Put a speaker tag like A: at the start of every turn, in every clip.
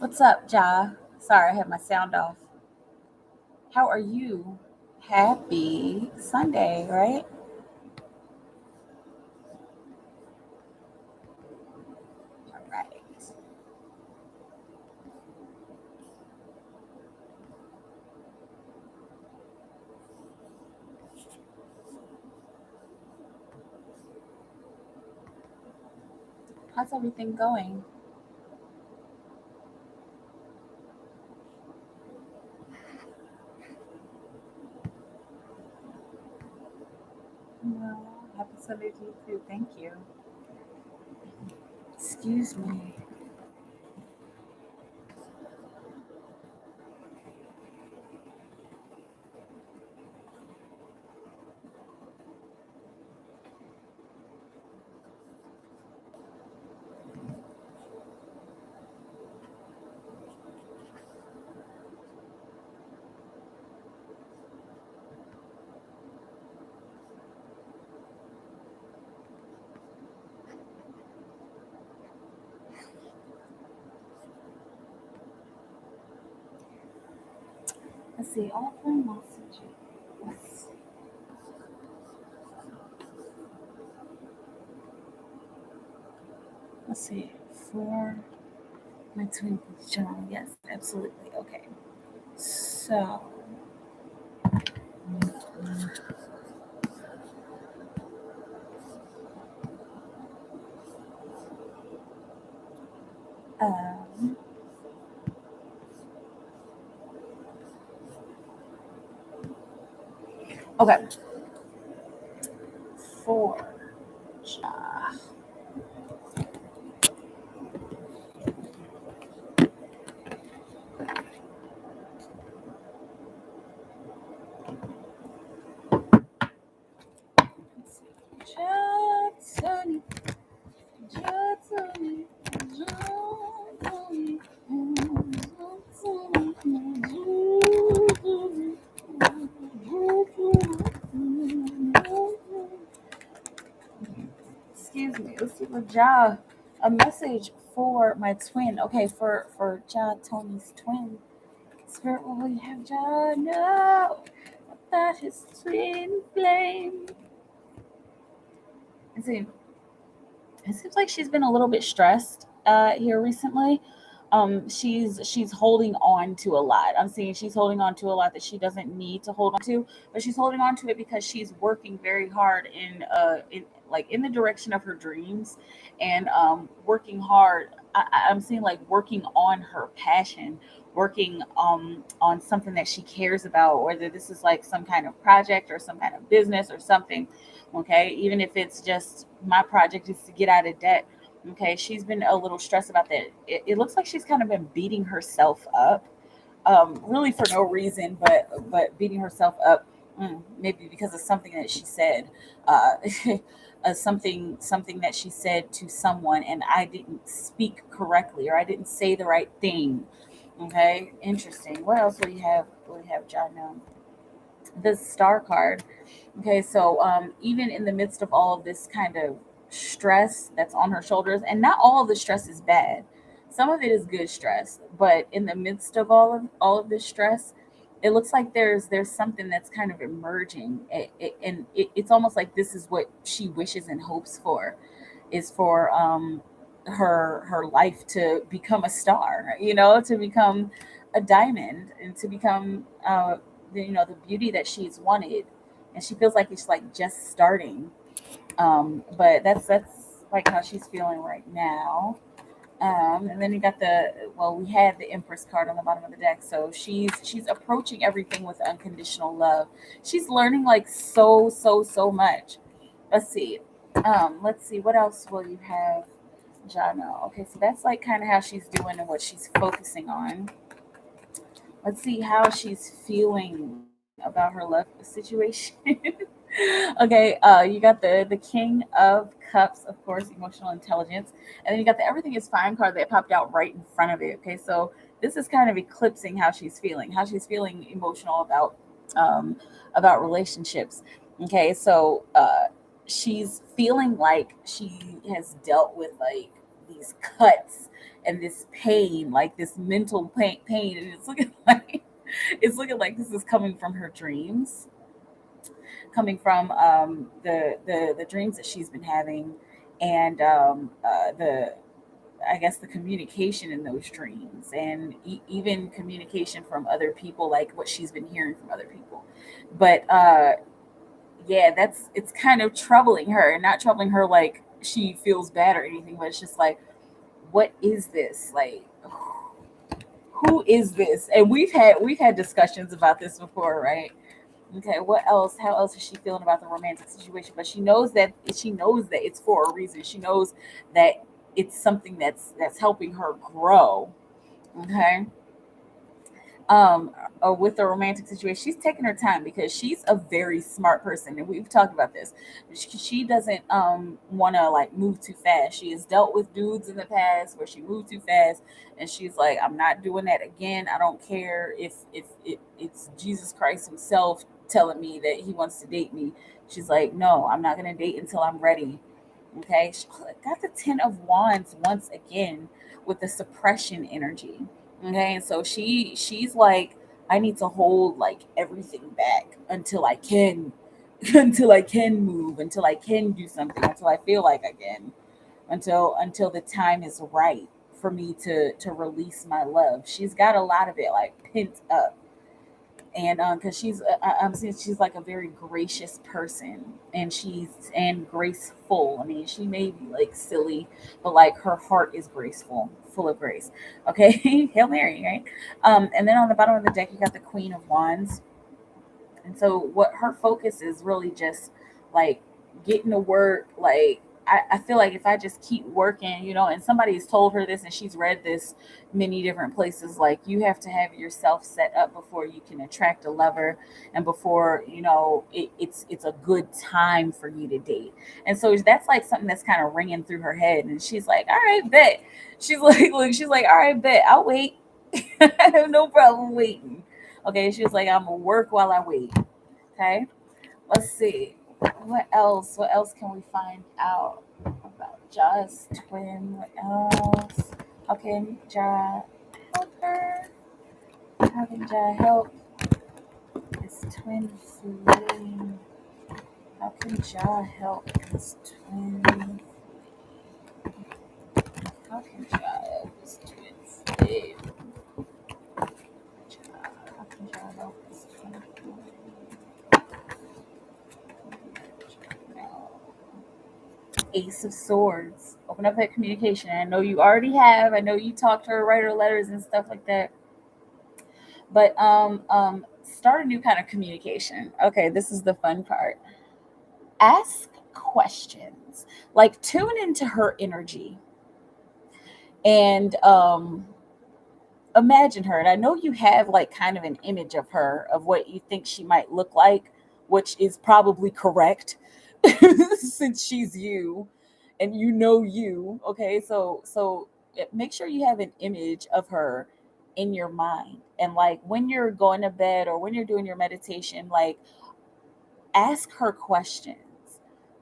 A: What's up, Ja? Sorry, I had my sound off. How are you? Happy Sunday, right? All right. How's everything going? Well, happy Sunday to you too. Thank you. Excuse me. Let's see. Offline messaging. Let's see. For my twin journal. Yes, absolutely. Okay. So, um, okay. For Ja. Let's see. Ja, Tony. Ja, Tony. Excuse me. Let's see for Ja. A message for my twin. Okay, for Ja Tony's twin. Spirit, will we have Ja? No, that is twin flame. Let's see. It seems like she's been a little bit stressed here recently. She's holding on to a lot. I'm seeing she's holding on to a lot that she doesn't need to hold on to, but she's holding on to it because she's working very hard in the direction of her dreams, and working hard. I'm seeing like working on her passion, working on something that she cares about, whether this is like some kind of project or some kind of business or something. Okay, even if it's just my project is to get out of debt. Okay, she's been a little stressed about that. It looks like she's kind of been beating herself up, really for no reason, but beating herself up, maybe because of something that she said, uh, something that she said to someone, and I didn't speak correctly, or I didn't say the right thing. Okay, interesting. What else will you have? Will you have John know? The star card. Okay, so even in the midst of all of this kind of stress that's on her shoulders, and not all of the stress is bad. Some of it is good stress, but in the midst of all of this stress, it looks like there's something that's kind of emerging, it's almost like this is what she wishes and hopes for, is for her life to become a star, to become a diamond, and to become the beauty that she's wanted, and she feels like it's like just starting. But that's like how she's feeling right now. And then you got we had the Empress card on the bottom of the deck, so she's approaching everything with unconditional love. She's learning like so much. Let's see what else will you have, Jano. Okay, so that's like kind of how she's doing and what she's focusing on. Let's see how she's feeling about her love situation. Okay, you got the King of Cups, of course, emotional intelligence, and then you got the Everything is Fine card that popped out right in front of it. Okay, so this is kind of eclipsing how she's feeling emotional about relationships. Okay, so she's feeling like she has dealt with like these cuts and this pain, like this mental pain, and it's looking like this is coming from her dreams, coming from the dreams that she's been having, and the I guess the communication in those dreams, and even communication from other people, like what she's been hearing from other people. But yeah, it's kind of troubling her, and not troubling her like she feels bad or anything, but it's just like, what is this? Like, who is this? And we've had discussions about this before, right? Okay, what else? How else is she feeling about the romantic situation? But she knows that it's for a reason. She knows that it's something that's helping her grow. Okay. Or with the romantic situation, she's taking her time because she's a very smart person, and we've talked about this. She doesn't want to like move too fast. She has dealt with dudes in the past where she moved too fast, and she's like, I'm not doing that again. I don't care if it's Jesus Christ himself telling me that he wants to date me. She's like, no, I'm not gonna date until I'm ready. Okay, she got the Ten of Wands once again with the suppression energy. Okay, and so she's like, I need to hold like everything back until I can, until I can move, until I can do something, until I feel like I can, until the time is right for me to release my love. She's got a lot of it like pent up, and because I'm seeing she's like a very gracious person, and she's graceful. I mean, she may be like silly, but like her heart is graceful, full of grace. Okay, Hail Mary, right? And then on the bottom of the deck, you got the Queen of Wands, and so what her focus is really just like getting to work. Like I feel like if I just keep working, and somebody's told her this and she's read this many different places, like you have to have yourself set up before you can attract a lover, and before it's a good time for you to date. And so that's like something that's kind of ringing through her head, and she's like, all right, bet. She's like, look, she's like, all right, bet, I'll wait. I have no problem waiting. Okay, she was like, I'm gonna work while I wait. Okay, let's see. What else? What else can we find out about Ja's twin? What else? How can Ja help her? How can Ja help his twin flame? How can Ja help his twin flame? How can Ja help his twin flame? How can Ja help his twin flame? Ace of Swords. Open up that communication. I know you already have. I know you talk to her, write her letters and stuff like that. But start a new kind of communication. Okay, this is the fun part. Ask questions. Like tune into her energy and imagine her. And I know you have like kind of an image of her, of what you think she might look like, which is probably correct since she's you and you. Okay, so make sure you have an image of her in your mind. And like when you're going to bed or when you're doing your meditation, like ask her questions.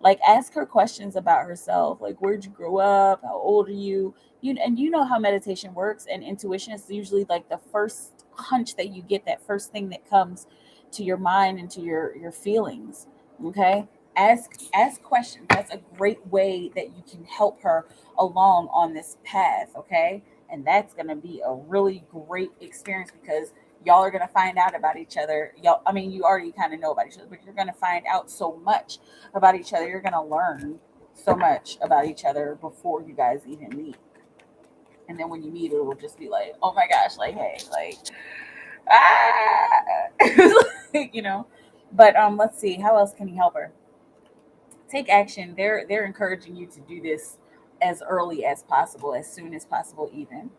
A: Like ask her questions about herself. Like, where'd you grow up? How old are you? You know how meditation works, and intuition is usually like the first hunch that you get, that first thing that comes to your mind and to your feelings. Okay? Ask questions. That's a great way that you can help her along on this path, okay? And that's going to be a really great experience because y'all are going to find out about each other. Y'all, I mean, you already kind of know about each other, but you're going to find out so much about each other. You're going to learn so much about each other before you guys even meet. And then when you meet, it will just be like, oh my gosh, like, hey, like, ah, you know. But let's see, how else can you help her? Take action. They're encouraging you to do this as early as possible, as soon as possible, even.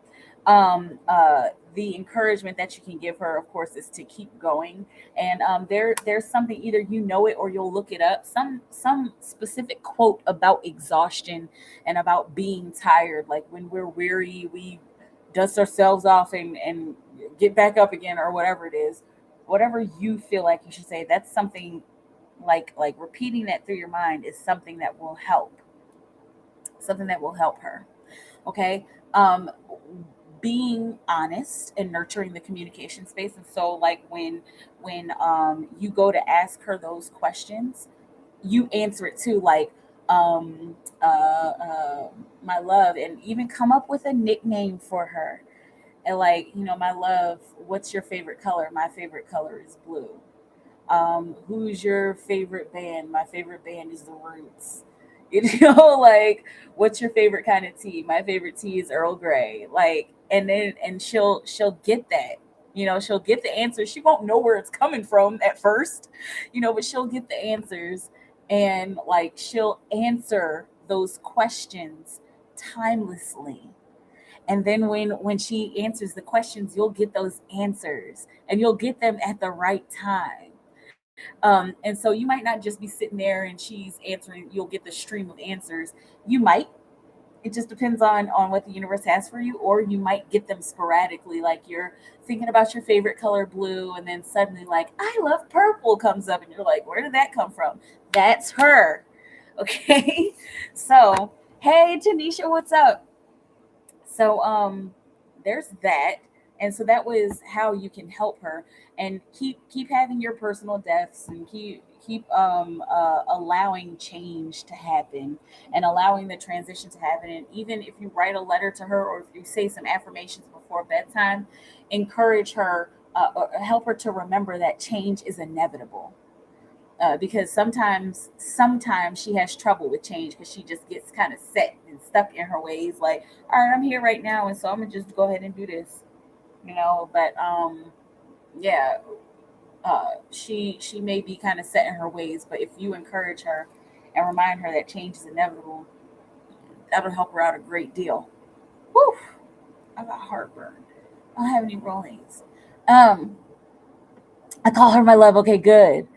A: The encouragement that you can give her, of course, is to keep going. And there's something, either you know it or you'll look it up. Some specific quote about exhaustion and about being tired. Like when we're weary, we dust ourselves off and get back up again, or whatever it is. Whatever you feel like you should say, that's something, like repeating that through your mind is something that will help, something that will help her. Okay. Being honest and nurturing the communication space. And so like when you go to ask her those questions, you answer it too, like um my love, and even come up with a nickname for her. And like, my love, what's your favorite color? My favorite color is blue. Who's your favorite band? My favorite band is the Roots. Like, what's your favorite kind of tea? My favorite tea is Earl Grey. Like, and she'll get that. She'll get the answer. She won't know where it's coming from at first, but she'll get the answers, and like she'll answer those questions timelessly. And then when she answers the questions, you'll get those answers, and you'll get them at the right time. And so you might not just be sitting there and she's answering, you'll get the stream of answers. You might, it just depends on what the universe has for you, or you might get them sporadically, like you're thinking about your favorite color blue, and then suddenly like I love purple comes up, and you're like, where did that come from? That's her. Okay. So, hey Tanisha, what's up? So there's that. And so that was how you can help her, and keep having your personal deaths, and keep allowing change to happen, and allowing the transition to happen. And even if you write a letter to her, or if you say some affirmations before bedtime, encourage her, or help her to remember that change is inevitable. Because sometimes she has trouble with change, because she just gets kind of set and stuck in her ways, like, all right, I'm here right now, and so I'm gonna just go ahead and do this. But yeah, she may be kind of set in her ways, but if you encourage her and remind her that change is inevitable, that'll help her out a great deal. Whew, I got heartburn. I don't have any rollings. um I call her my love. Okay, good.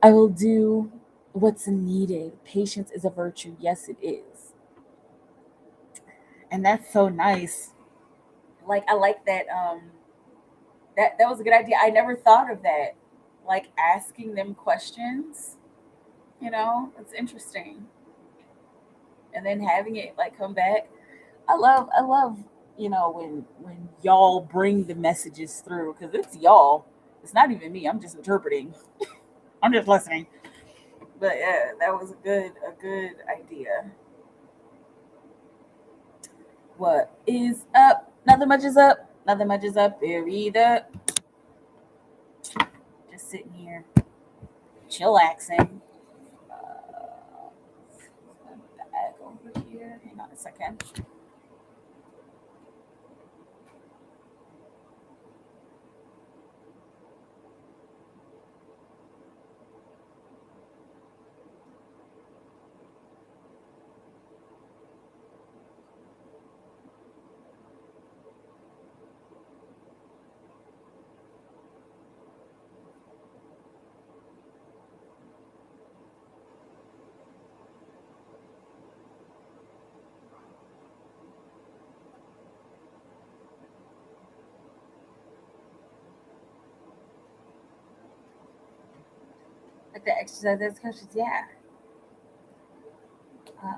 A: I will do what's needed. Patience is a virtue. Yes, it is. And that's so nice. Like, I like that. That was a good idea. I never thought of that. Like, asking them questions. It's interesting. And then having it like come back. I love when y'all bring the messages through, because it's y'all. It's not even me. I'm just interpreting. I'm just listening. But yeah, that was a good idea. What is up? Nothing much is up. Nothing much is up there either. Just sitting here, chillaxing. Back over here. Hang on a second. Like the exercise, those questions, yeah. Uh,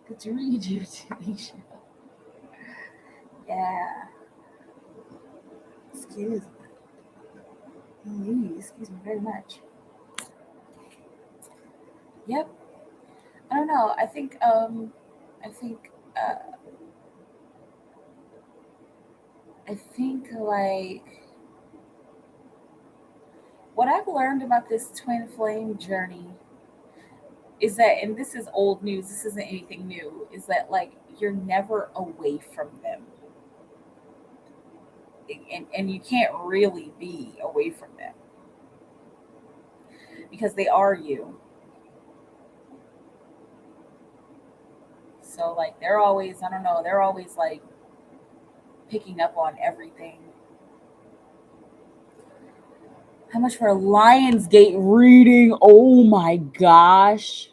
A: good to read you, Tanisha. Yeah. Excuse me. Excuse me very much. Yep. I don't know. I think I think like what I've learned about this twin flame journey is that, and this is old news, this isn't anything new, is that like you're never away from them. And you can't really be away from them, because they are you. So like they're always, I don't know, they're always like picking up on everything. How much for a Lionsgate reading? Oh my gosh.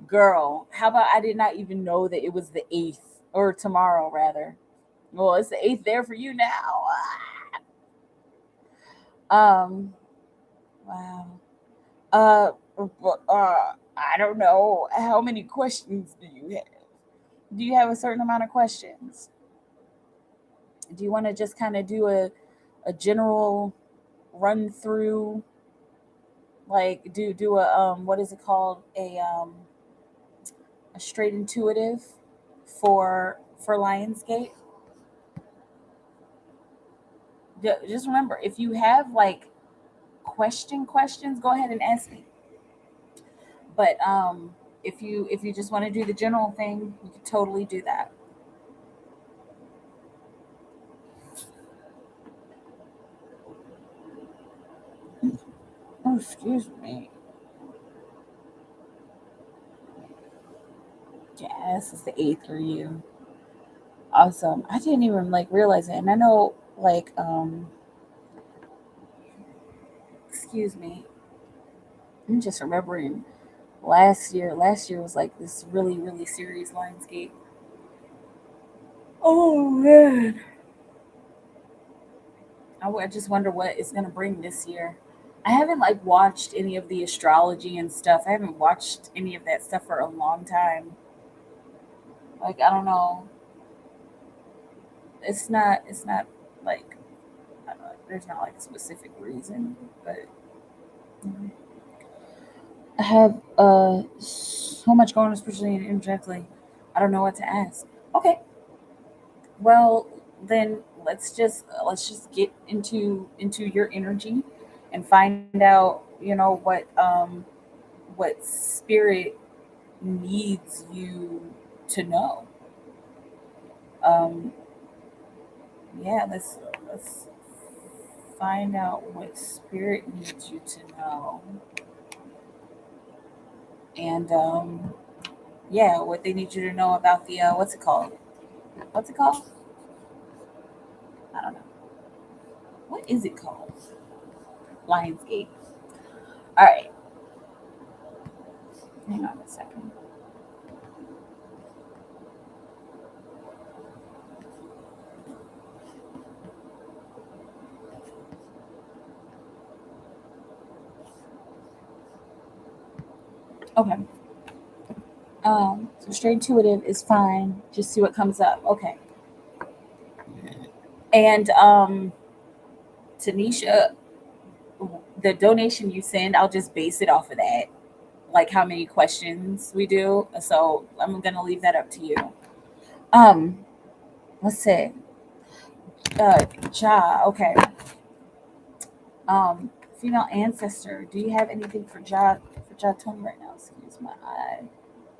A: Girl, how about I did not even know that it was the 8th, or tomorrow rather. Well, it's the 8th there for you now. Um, wow. Uh, I don't know. How many questions do you have? Do you have a certain amount of questions? Do you want to just kind of do a general run through, like do a what is it called, a straight intuitive for Lionsgate? Just remember, if you have like questions, go ahead and ask me. But if you just want to do the general thing, you can totally do that. Oh, excuse me. Yeah, this is the eighth review. Awesome. I didn't even like realize it, and I know like excuse me. I'm just remembering last year. Last year was like this really serious Lionsgate. Oh man. I just wonder what it's gonna bring this year. I haven't like watched any of the astrology and stuff. I haven't watched any of that stuff for a long time. Like I don't know. It's not like I don't know, there's not like a specific reason, but mm, I have so much going on, especially energetically. I don't know what to ask. Okay, well then let's just get into your energy and find out, what spirit needs you to know. Um, yeah, let's find out what spirit needs you to know, and yeah, what they need you to know about the what's it called? What's it called? I don't know. What is it called? Lionsgate. All right, hang on a second. Okay. So straight intuitive is fine. Just see what comes up. Okay. And Tanisha, the donation you send, I'll just base it off of that, like how many questions we do. So I'm gonna leave that up to you. Um, let's see. Ja. Okay. Um, female ancestor. Do you have anything for Ja? For Ja Tony right now? Excuse my eye.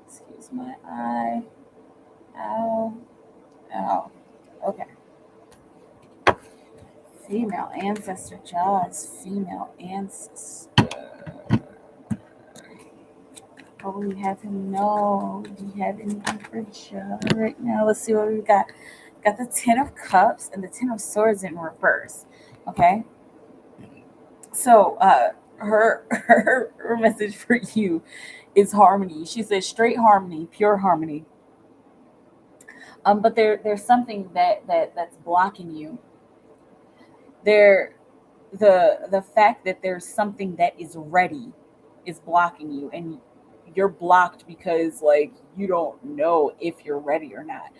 A: Excuse my eye. Ow. Ow. Okay. Female ancestor. Ja's female ancestor. What will you have him know? Do you have anything for Ja right now? Let's see what we got. Got the Ten of Cups and the Ten of Swords in reverse. Okay. So her message for you is harmony. She says straight harmony, pure harmony. But there's something that's blocking you. There the fact that there's something that is ready is blocking you, and you're blocked because like you don't know if you're ready or not.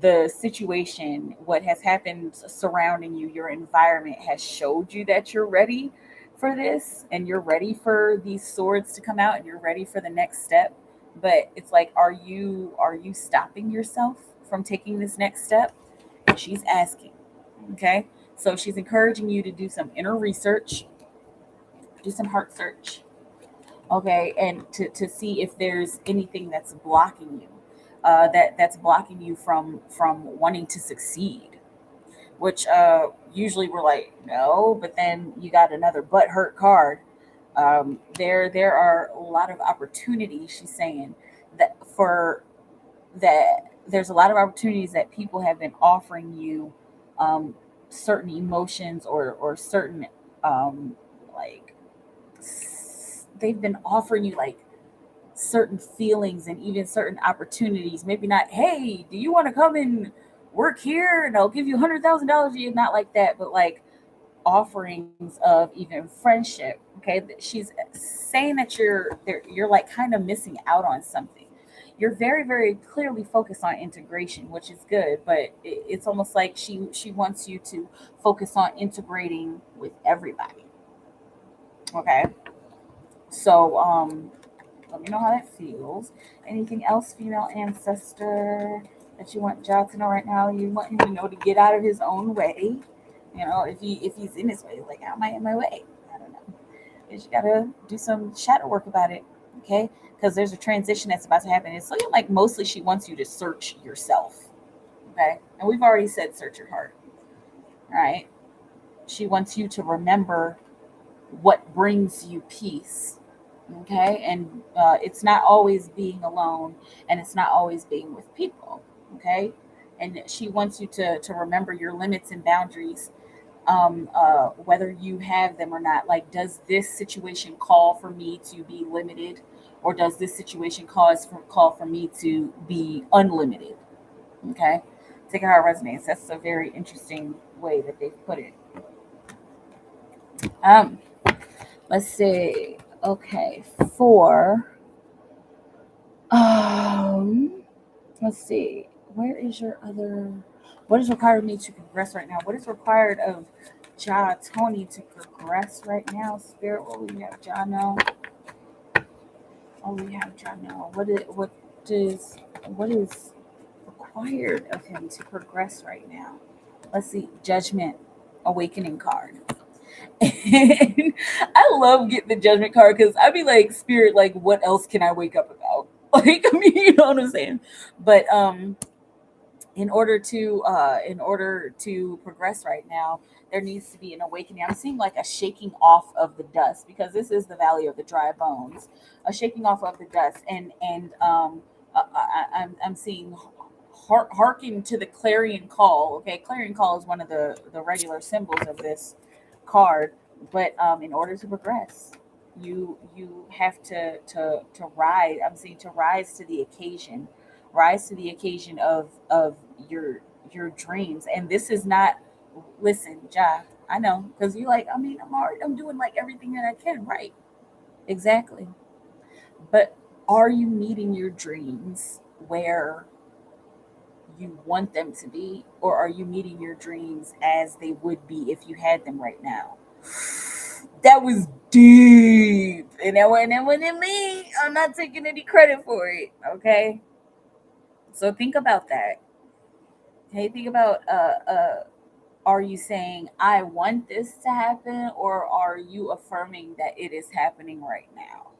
A: The situation, what has happened surrounding you, your environment has showed you that you're ready for this, and you're ready for these swords to come out, and you're ready for the next step. But it's like, are you stopping yourself from taking this next step? And she's asking. Okay, so she's encouraging you to do some inner research, do some heart search, okay, and to see if there's anything that's blocking you, that's blocking you from wanting to succeed. Which usually we're like no, but then you got another butt hurt card. There are a lot of opportunities. She's saying that for that there's a lot of opportunities that people have been offering you, um, certain emotions or certain um, like they've been offering you like certain feelings and even certain opportunities. Maybe not, hey, do you want to come and work here and I'll give you $100,000? Not like that, but like offerings of even friendship. Okay, she's saying that you're like kind of missing out on something. you're very, very clearly focused on integration, which is good, but it's almost like she wants you to focus on integrating with everybody. Okay. So let me know how that feels. Anything else, female ancestor, that you want Ja to know right now? You want him to know to get out of his own way. You know, if he's in his way, like, how am I in my way? I don't know. You just gotta do some shadow work about it, okay? Because there's a transition that's about to happen. It's looking like mostly she wants you to search yourself, okay? And we've already said search your heart, all right? She wants you to remember what brings you peace, okay? And it's not always being alone, and it's not always being with people, okay? And she wants you to remember your limits and boundaries, whether you have them or not. Like, does this situation call for me to be limited, or does this situation call for me to be unlimited? Okay, take it how it resonates. That's a very interesting way that they've put it. Um, let's see. Okay, for um, let's see. Where is your other? What is required of me to progress right now? What is required of Tony to progress right now? Spirit, what we have know? Oh, we have know. Does what is required of him to progress right now? Let's see. Judgment, Awakening card. And I love getting the Judgment card because I'd be like, Spirit, like, what else can I wake up about? Like, I mean, you know what I'm saying? But in order to progress right now, there needs to be an awakening. I'm seeing like a shaking off of the dust, because this is the valley of the dry bones, a shaking off of the dust. And I'm seeing hearken to the clarion call. Okay, clarion call is one of the regular symbols of this card. But in order to progress, you have to rise. I'm saying to rise to the occasion, rise to the occasion of your dreams. And this is not, listen, Ja, I know, because you like, I mean, I'm doing like everything that I can, right? Exactly. But are you meeting your dreams where you want them to be, or are you meeting your dreams as they would be if you had them right now? That was deep, and that wasn't me. I'm not taking any credit for it. Okay, so think about that. Okay, think about are you saying I want this to happen, or are you affirming that it is happening right now?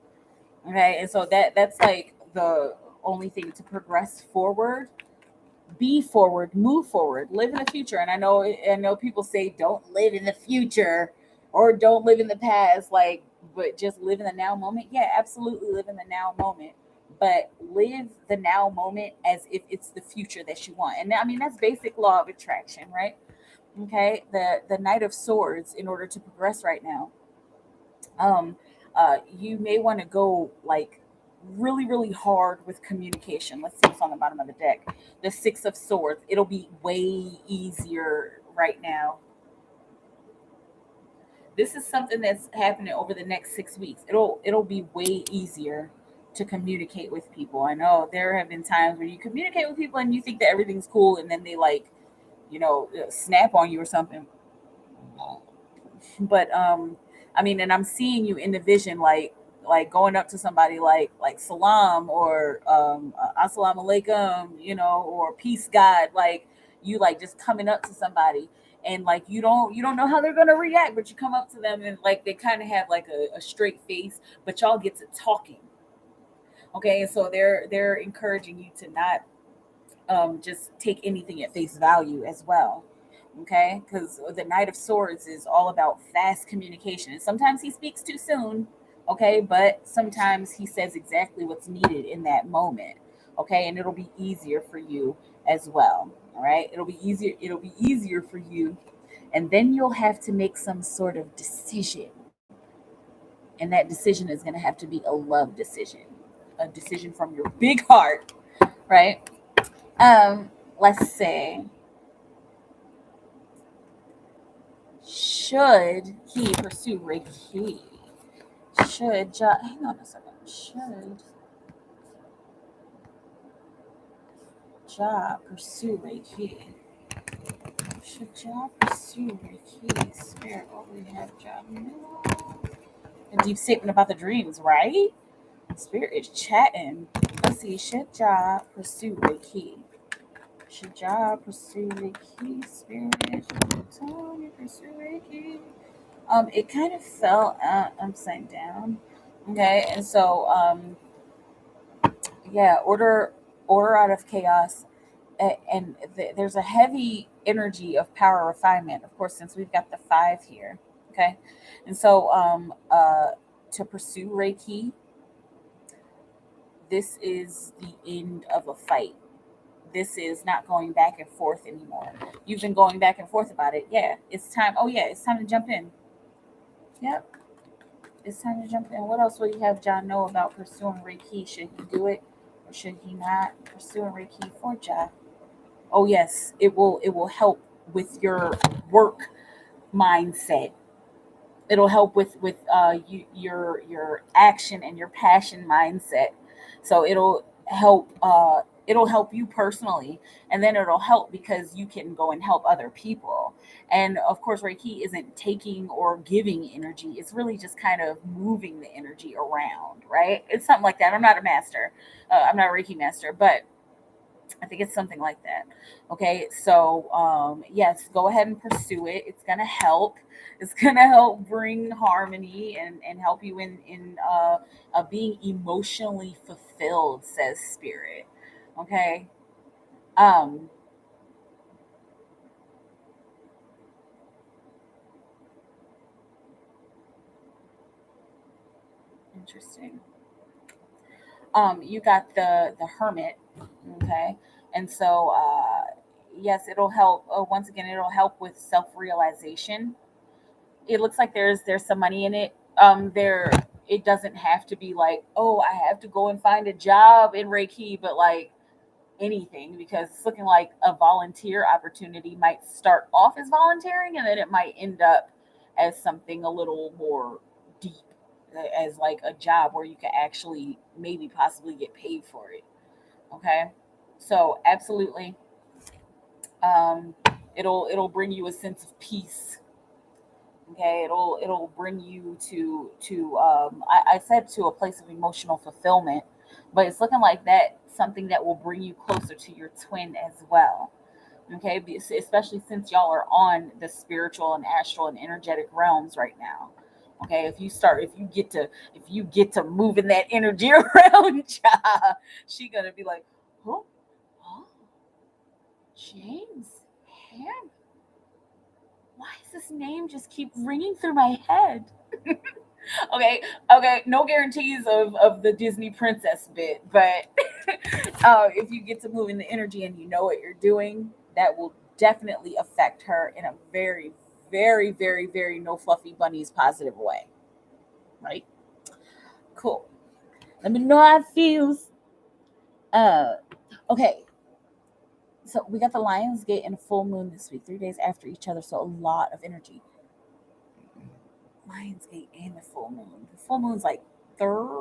A: Okay, and so that's like the only thing to progress forward. Be forward, move forward, live in the future. And I know people say don't live in the future or don't live in the past, like, but just live in the now moment. Yeah, absolutely, live in the now moment, but live the now moment as if it's the future that you want. And I mean, that's basic law of attraction, right? Okay, the Knight of Swords, in order to progress right now, um you may want to go like really, really hard with communication. Let's see what's on the bottom of the deck. The Six of Swords. It'll be way easier right now. This is something that's happening over the next 6 weeks. It'll be way easier to communicate with people. I know there have been times where you communicate with people and you think that everything's cool, and then they, like, snap on you or something. But I mean, and I'm seeing you in the vision, like going up to somebody, like salam, or assalamu alaikum, or peace god, like you, like, just coming up to somebody, and like you don't know how they're going to react, but you come up to them, and like they kind of have like a straight face, but y'all get to talking. Okay, and so they're encouraging you to not just take anything at face value as well. Okay, because the Knight of Swords is all about fast communication, and sometimes he speaks too soon. Okay, but sometimes he says exactly what's needed in that moment. Okay, and it'll be easier for you as well. All right, it'll be easier for you, and then you'll have to make some sort of decision, and that decision is going to have to be a love decision, a decision from your big heart, right? Let's say, should he pursue Reiki? Hang on a second. Should Ja pursue Reiki? Should Ja pursue Reiki? Spirit, what we have Ja know? A deep statement about the dreams, right? Spirit is chatting. Let's see. Should Ja pursue Reiki? Should Ja pursue Reiki? Spirit, tell me pursue Reiki. It kind of fell upside down. Okay, and so yeah, order out of chaos, and there's a heavy energy of power refinement. Of course, since we've got the 5 here. Okay, and so to pursue Reiki, this is the end of a fight. This is not going back and forth anymore. You've been going back and forth about it. Yeah, it's time. Oh yeah, it's time to jump in. Yep, it's time to jump in. What else will you have John know about pursuing Reiki? Should he do it or should he not? Pursuing Reiki for John. Oh yes, it will help with your work mindset. It'll help with your action and your passion mindset. So it'll help you personally, and then it'll help because you can go and help other people. And of course, Reiki isn't taking or giving energy. It's really just kind of moving the energy around, right? It's something like that. I'm not a master. I'm not a Reiki master, but I think it's something like that. Okay, so yes, go ahead and pursue it. It's gonna help. It's gonna help bring harmony and help you in being emotionally fulfilled, says Spirit. Okay. Um, Interesting. You got the Hermit. Okay, and so yes, it'll help. Once again, it'll help with self realization. It looks like there's some money in it. There it doesn't have to be like, oh, I have to go and find a job in Reiki, but like anything, because it's looking like a volunteer opportunity might start off as volunteering and then it might end up as something a little more deep, as like a job where you can actually maybe possibly get paid for it. Okay, so absolutely, um, it'll bring you a sense of peace. Okay, it'll bring you to I said to a place of emotional fulfillment, but it's looking like that something that will bring you closer to your twin as well. Okay, especially since y'all are on the spiritual and astral and energetic realms right now. Okay, if you get to moving that energy around, ja, she gonna be like, oh, oh, James, Ham, why does this name just keep ringing through my head? Okay, okay, no guarantees of the Disney princess bit, but if you get to move in the energy and you know what you're doing, that will definitely affect her in a very, very, very, very no fluffy bunnies positive way. Right? Cool. Let me know how it feels. Uh, okay. So we got the Lionsgate and full moon this week, 3 days after each other. So a lot of energy. Lionsgate and the full moon. The full moon's like Thursday.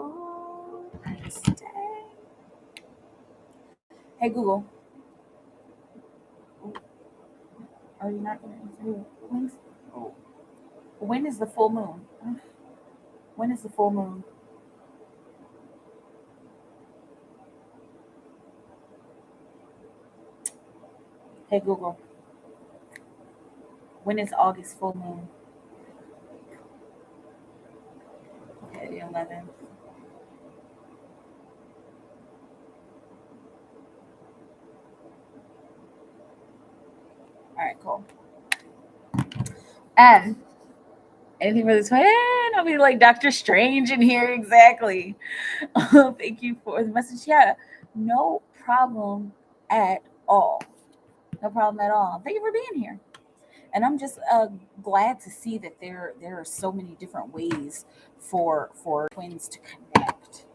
A: Hey Google, are you not going to? When is the full moon? When is the full moon? Hey Google, when is August full moon? Okay, the 11th. All right, cool. And anything for the twin? I'll be like Doctor Strange in here, exactly. Thank you for the message. Yeah, no problem at all. No problem at all. Thank you for being here. And I'm just glad to see that there are so many different ways for twins to connect.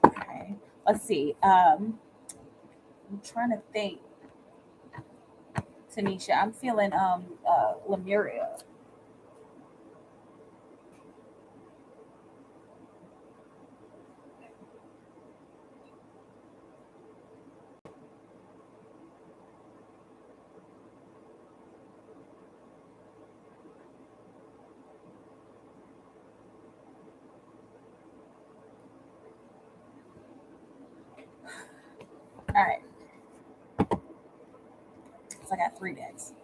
A: Okay, let's see. I'm trying to think, Tanisha. I'm feeling Lemuria. All right. So I got 3 decks.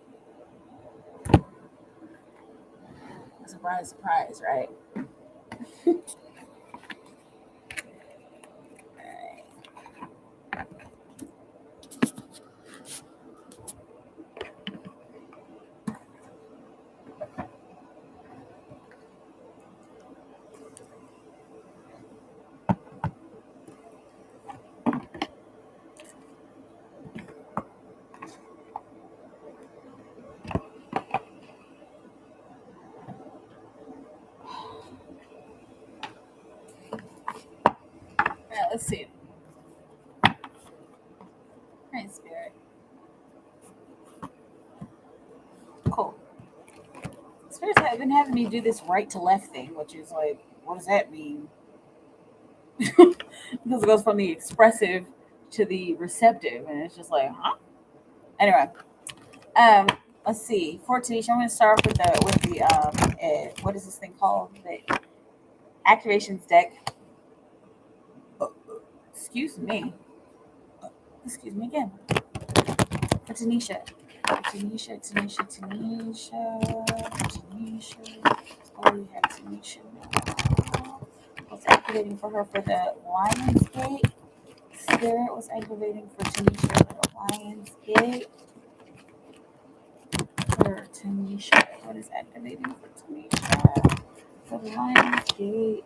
A: Surprise, surprise, right? Let's see. Right, Spirit. Cool. Spirit's been having me do this right to left thing, which is like, what does that mean? Because it goes from the expressive to the receptive, and it's just like, huh? Anyway, um, let's see. For Tanisha, I'm going to start off with the what is this thing called? The activations deck. Excuse me. Excuse me again. For Tanisha. Tanisha. Oh, we have Tanisha now. What's activating for her for the Lion's Gate? Spirit was activating for Tanisha for the Lion's Gate. For Tanisha. What is activating for Tanisha? For the Lion's Gate.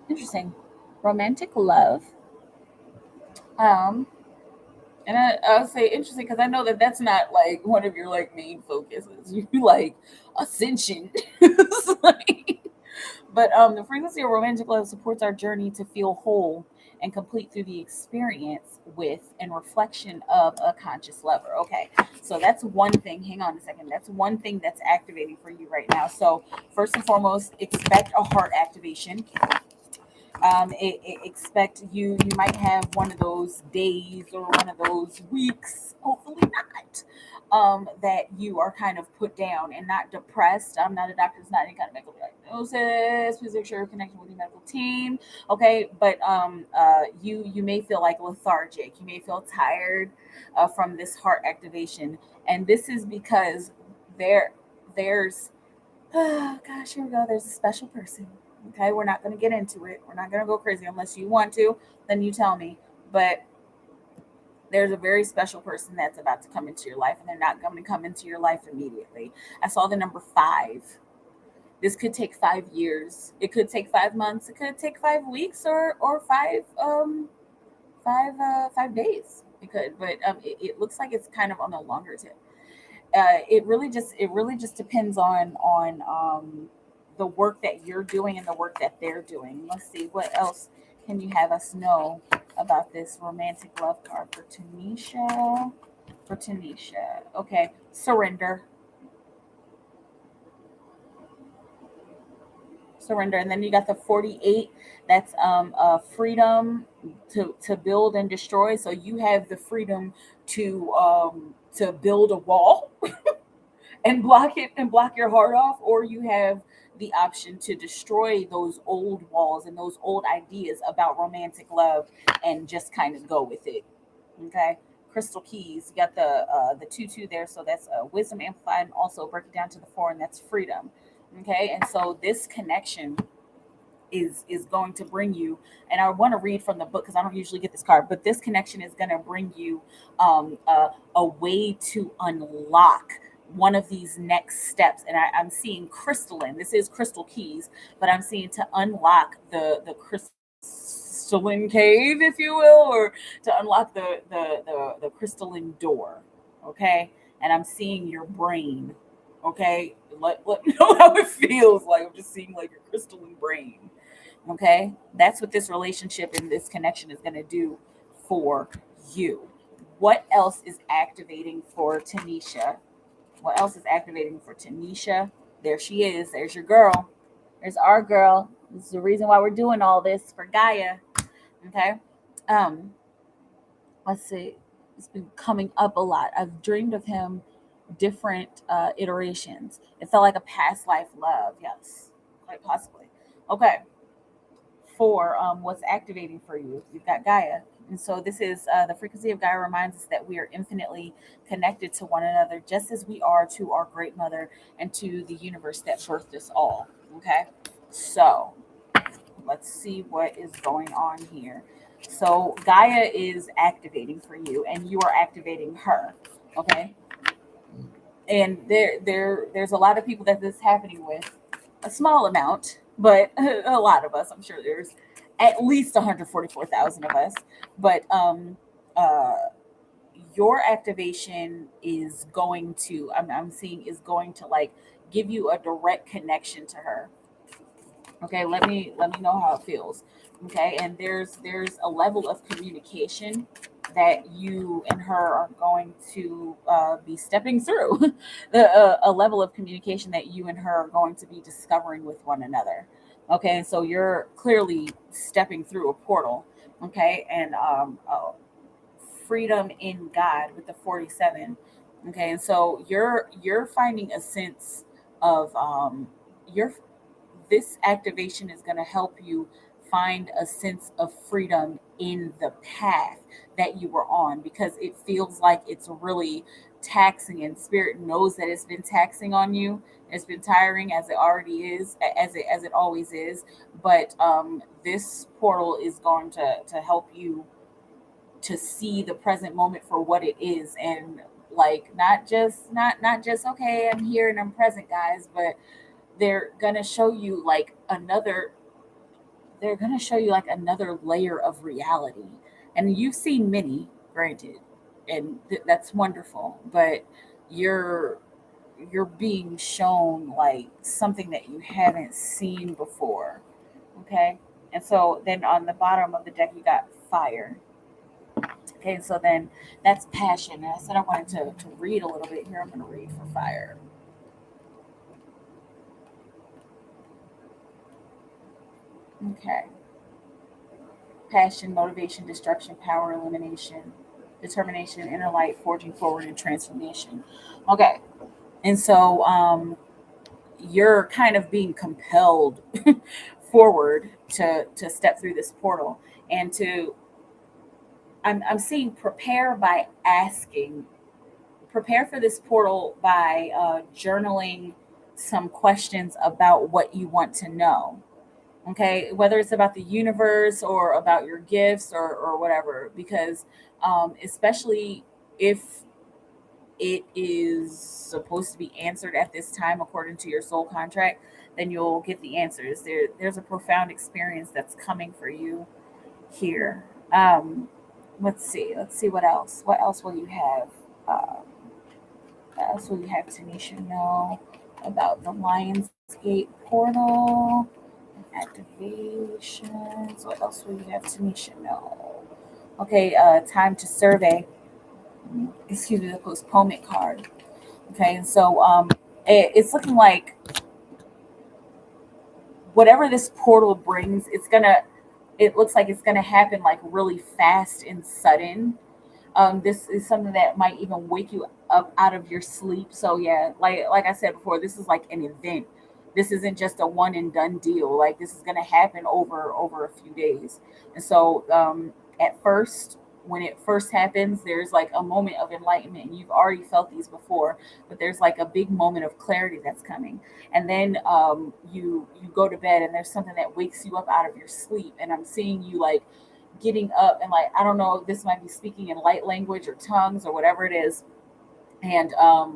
A: Interesting. Romantic love. And I would say interesting because I know that that's not like one of your like main focuses. You like ascension. But the frequency of romantic love supports our journey to feel whole and complete through the experience with and reflection of a conscious lover. Okay, so that's one thing. Hang on a second. That's one thing that's activating for you right now. So first and foremost, expect a heart activation. Expect you might have one of those days or one of those weeks, hopefully not, that you are kind of put down and not depressed. I'm not a doctor, it's not any kind of medical diagnosis. Please make sure you're connected with your medical team. Okay, but you may feel like lethargic, you may feel tired from this heart activation, and this is because there's oh gosh, here we go. There's a special person. Okay, we're not going to get into it. We're not going to go crazy unless you want to. Then you tell me. But there's a very special person that's about to come into your life, and they're not going to come into your life immediately. I saw the number 5. This could take 5 years. It could take 5 months. It could take 5 weeks, or 5 days. It could, but it looks like it's kind of on the longer tip. It really just depends on the work that you're doing and the work that they're doing. Let's see, what else can you have us know about this romantic love card for Tanisha? For Tanisha, okay, surrender, and then you got the 48. That's freedom to build and destroy. So you have the freedom to build a wall and block it and block your heart off, or you have the option to destroy those old walls and those old ideas about romantic love and just kind of go with it. Okay, crystal keys, you got the 2 there, so that's wisdom amplified, and also break it down to the 4, and that's freedom. Okay, and so this connection is going to bring you, and I want to read from the book because I don't usually get this card, but this connection is going to bring you a way to unlock one of these next steps. And I'm seeing crystalline, this is crystal keys, but I'm seeing to unlock the crystalline cave, if you will, or to unlock the crystalline door. Okay, and I'm seeing your brain. Okay, let me know how it feels. Like I'm just seeing like your crystalline brain. Okay, that's what this relationship and this connection is going to do for you. What else is activating for Tanisha? What else is activating for Tanisha? There she is. There's your girl. There's our girl. This is the reason why we're doing all this for Gaia. Okay. Um, let's see, it's been coming up a lot. I've dreamed of him different iterations. It felt like a past life love. Yes, quite possibly. Okay, for what's activating for you, you've got Gaia. And so this is the frequency of Gaia reminds us that we are infinitely connected to one another, just as we are to our great mother and to the universe that birthed us all. Okay, so let's see what is going on here. So Gaia is activating for you, and you are activating her. Okay, and there's a lot of people that this is happening with, a small amount, but a lot of us. I'm sure there's at least 144,000 of us. But uh, your activation is going to, I'm seeing, is going to like give you a direct connection to her. Okay, let me know how it feels. Okay, and there's a level of communication that you and her are going to be stepping through. A level of communication that you and her are going to be discovering with one another. Okay, and so you're clearly stepping through a portal. Okay, and freedom in God with the 47. Okay, and so you're finding a sense of you're this activation is going to help you find a sense of freedom in the path that you were on, because it feels like it's really taxing, and spirit knows that it's been taxing on you. It's been tiring, as it already is, as it always is. But this portal is going to help you to see the present moment for what it is, and like not just okay, I'm here and I'm present, guys, but they're gonna show you like another they're gonna show you like another layer of reality. And you've seen many, granted, and that's wonderful, but you're you're being shown like something that you haven't seen before. Okay, and so then on the bottom of the deck you got fire. Okay, so then that's passion. And I said I wanted to read a little bit here. I'm going to read for fire. Okay. Passion, motivation, destruction, power, elimination, determination, inner light, forging forward, and transformation. Okay. And so you're kind of being compelled forward to step through this portal, and to I'm seeing prepare for this portal by journaling some questions about what you want to know. Okay, whether it's about the universe or about your gifts, or whatever, because especially if it is supposed to be answered at this time according to your soul contract, then you'll get the answers. There's a profound experience that's coming for you here. Let's see what else will you have. What else will you have Tanisha know about the Lionsgate portal? Activations. What else will you have Tanisha know? Okay, time to survey. Excuse me, the postponement card. Okay, and so it's looking like whatever this portal brings, it looks like it's gonna happen like really fast and sudden. This is something that might even wake you up out of your sleep. So yeah, like I said before, this is like an event. This isn't just a one and done deal. Like this is gonna happen over a few days. And so at first, when it first happens, there's like a moment of enlightenment, and you've already felt these before, but there's like a big moment of clarity that's coming. And then you go to bed, and there's something that wakes you up out of your sleep, and I'm seeing you like getting up, and like I don't know, this might be speaking in light language or tongues or whatever it is. And uh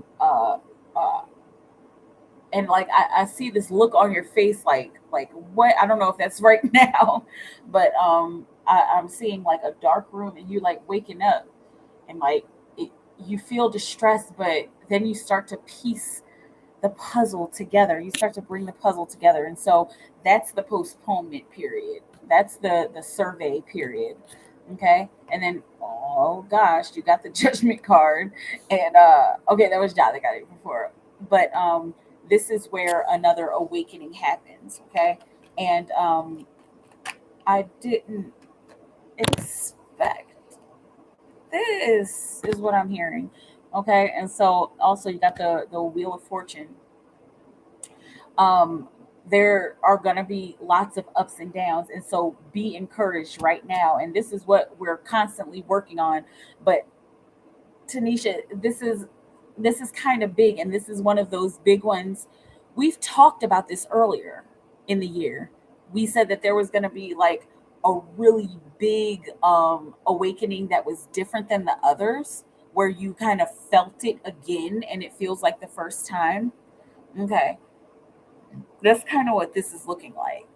A: and like I see this look on your face, like what, I don't know if that's right now, but I'm seeing like a dark room, and you like waking up, and like it, you feel distressed, but then you start to piece the puzzle together. You start to bring the puzzle together. And so that's the postponement period. That's the survey period. Okay. And then, oh gosh, you got the judgment card. And okay, that was John that got it before. But this is where another awakening happens. Okay. And I didn't expect This is what I'm hearing. Okay, and so also you got the Wheel of Fortune. um there are going to be lots of ups and downs, and so be encouraged right now, and this is what we're constantly working on. But Tanisha, this is kind of big, and this is one of those big ones. We've talked about this earlier in the year. We said that there was going to be like a really big awakening that was different than the others, where you kind of felt it again and it feels like the first time. Okay, that's kind of what this is looking like.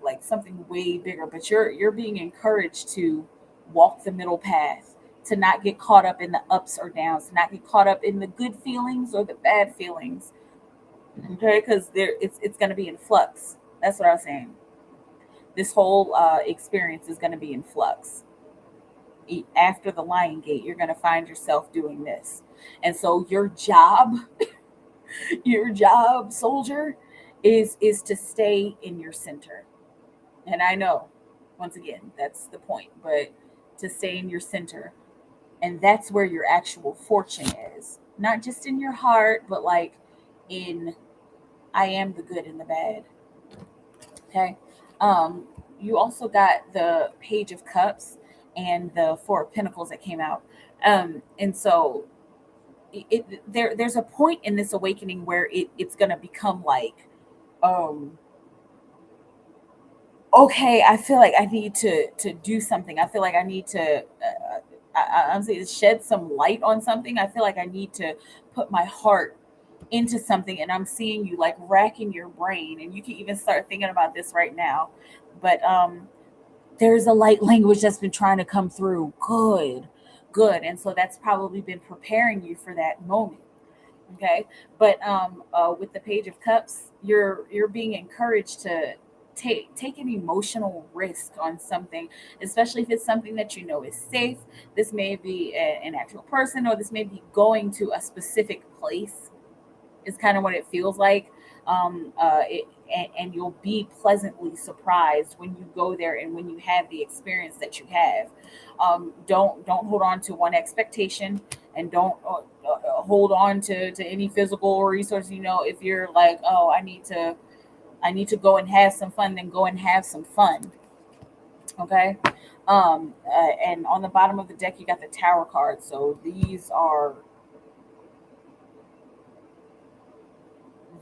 A: Like something way bigger, but you're being encouraged to walk the middle path, to not get caught up in the ups or downs, to not get caught up in the good feelings or the bad feelings. Okay, because there it's going to be in flux. That's what I was saying. This whole experience is going to be in flux. After the lion gate, you're going to find yourself doing this, and so your job, your job, soldier, is to stay in your center. And I know, once again, that's the point, but to stay in your center. And that's where your actual fortune is. Not just in your heart, but like in I am the good and the bad. Okay. Um, you also got the Page of Cups and the Four of Pentacles that came out. And so there's a point in this awakening where it's gonna become like, um, okay, I feel like I need to do something. I feel like I need to I'm saying shed some light on something. I feel like I need to put my heart into something, and I'm seeing you like racking your brain, and you can even start thinking about this right now. But there's a light language that's been trying to come through. Good, good, and so that's probably been preparing you for that moment. Okay, but with the Page of Cups, you're being encouraged to take an emotional risk on something, especially if it's something that you know is safe. This may be an actual person, or this may be going to a specific place, is kind of what it feels like. And you'll be pleasantly surprised when you go there and when you have the experience that you have. Don't hold on to one expectation, and don't hold on to any physical resource. You know, if you're like, oh, I need to go and have some fun, then go and have some fun. Okay. And on the bottom of the deck, you got the Tower card. So these are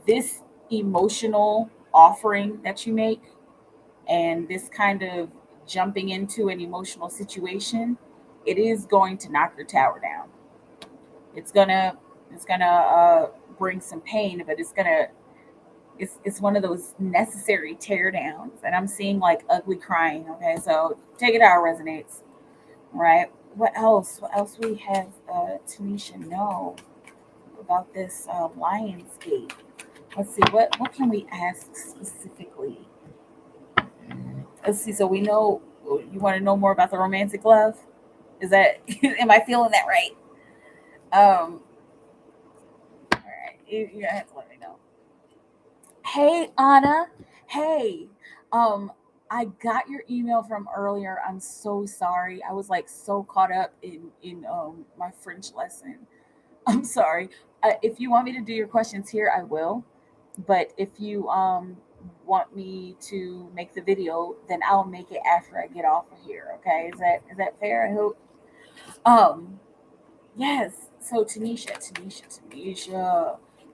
A: this emotional offering that you make, and this kind of jumping into an emotional situation, it is going to knock your tower down. It's gonna bring some pain, but it's one of those necessary tear downs. And I'm seeing like ugly crying. Okay, so take it out, resonates. Right. What else we have Tanisha know about this Lionsgate? Let's see, what can we ask specifically? Let's see. So we know you want to know more about the romantic love. Is that am I feeling that right? All right. You have to let me know. Hey Anna. Hey. Um, I got your email from earlier. I'm so sorry. I was like so caught up in my French lesson. I'm sorry. If you want me to do your questions here, I will. But if you want me to make the video, then I'll make it after I get off of here. Okay? Is that fair? I hope. Um, yes. So Tanisha,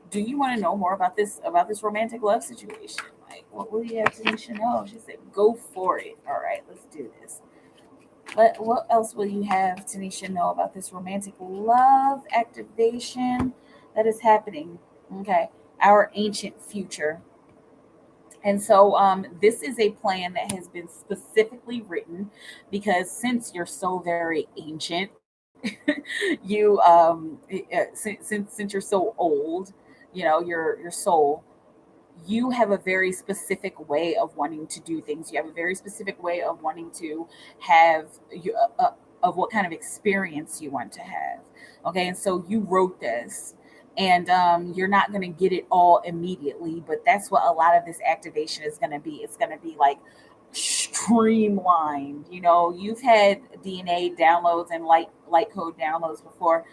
A: do you want to know more about this romantic love situation? Like, what will you have Tanisha know? She said, "Go for it." All right, let's do this. But what else will you have Tanisha know about this romantic love activation that is happening? Okay, our ancient future. And so this is a plan that has been specifically written because since you're so very ancient, you since you're so old, you know, your soul, you have a very specific way of wanting to do things. You have a very specific way of wanting to have of what kind of experience you want to have. Okay, and so you wrote this, and you're not going to get it all immediately, but that's what a lot of this activation is going to be. It's going to be like streamlined. You've had DNA downloads and light code downloads before,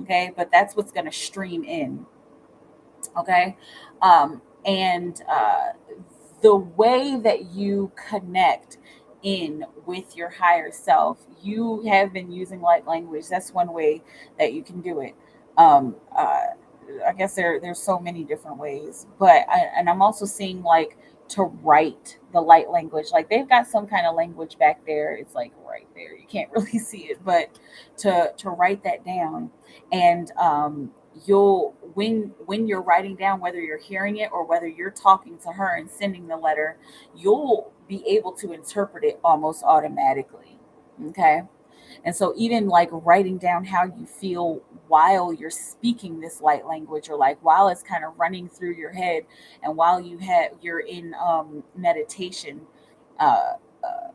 A: okay? But that's what's going to stream in, okay? And the way that you connect in with your higher self, you have been using light language. That's one way that you can do it. Um, uh, I guess there's so many different ways, and I'm also seeing like to write the light language. Like they've got some kind of language back there. It's like right there. You can't really see it, but to write that down, and you'll when you're writing down, whether you're hearing it or whether you're talking to her and sending the letter, you'll be able to interpret it almost automatically. Okay. And so even like writing down how you feel while you're speaking this light language, or like while it's kind of running through your head, and while you're in meditation, uh, uh,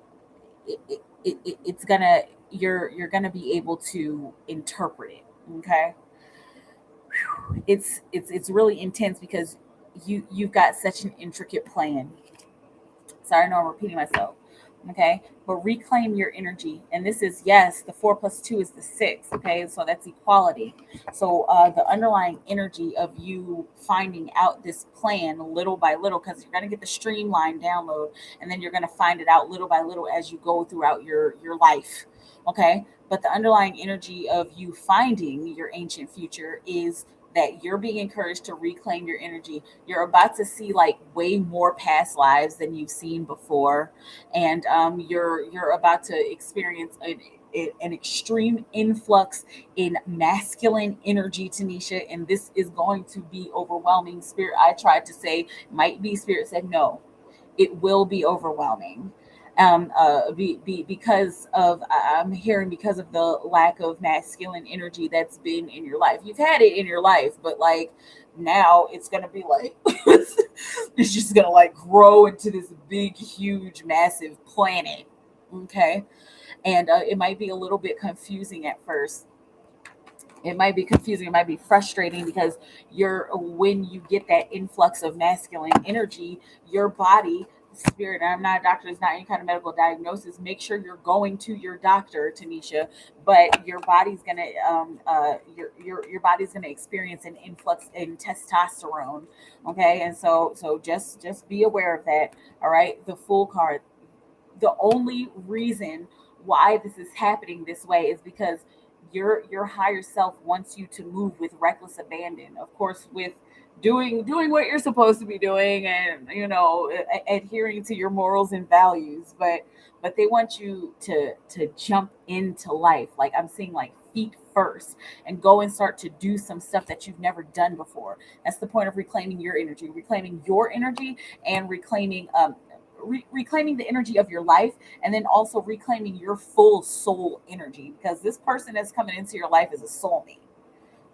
A: it's gonna you're gonna be able to interpret it. Okay. It's really intense because you've got such an intricate plan. Sorry, I know I'm repeating myself. Okay. But reclaim your energy. And this is, yes, the 4 plus 2 is the 6. Okay. So that's equality. So the underlying energy of you finding out this plan little by little, because you're going to get the streamlined download, and then you're going to find it out little by little as you go throughout your life. Okay. But the underlying energy of you finding your ancient future is that you're being encouraged to reclaim your energy. You're about to see like way more past lives than you've seen before, and you're about to experience an extreme influx in masculine energy, Tanisha, and this is going to be overwhelming. Spirit, I tried to say might be. Spirit said no, it will be overwhelming. Because of I'm hearing because of the lack of masculine energy that's been in your life. You've had it in your life, but like now it's gonna be like it's just gonna like grow into this big, huge, massive planet. Okay, and it might be a little bit confusing at first. It might be confusing, it might be frustrating, because when you get that influx of masculine energy, your body, spirit, and I'm not a doctor, it's not any kind of medical diagnosis, make sure you're going to your doctor, Tanisha, but your body's gonna your body's gonna experience an influx in testosterone. Okay, and so just be aware of that. All right, the full card, the only reason why this is happening this way is because your higher self wants you to move with reckless abandon, of course, with doing what you're supposed to be doing, and adhering to your morals and values, but they want you to jump into life, like I'm seeing, like feet first, and go and start to do some stuff that you've never done before. That's the point of reclaiming your energy, and reclaiming the energy of your life, and then also reclaiming your full soul energy, because this person that's coming into your life is a soulmate.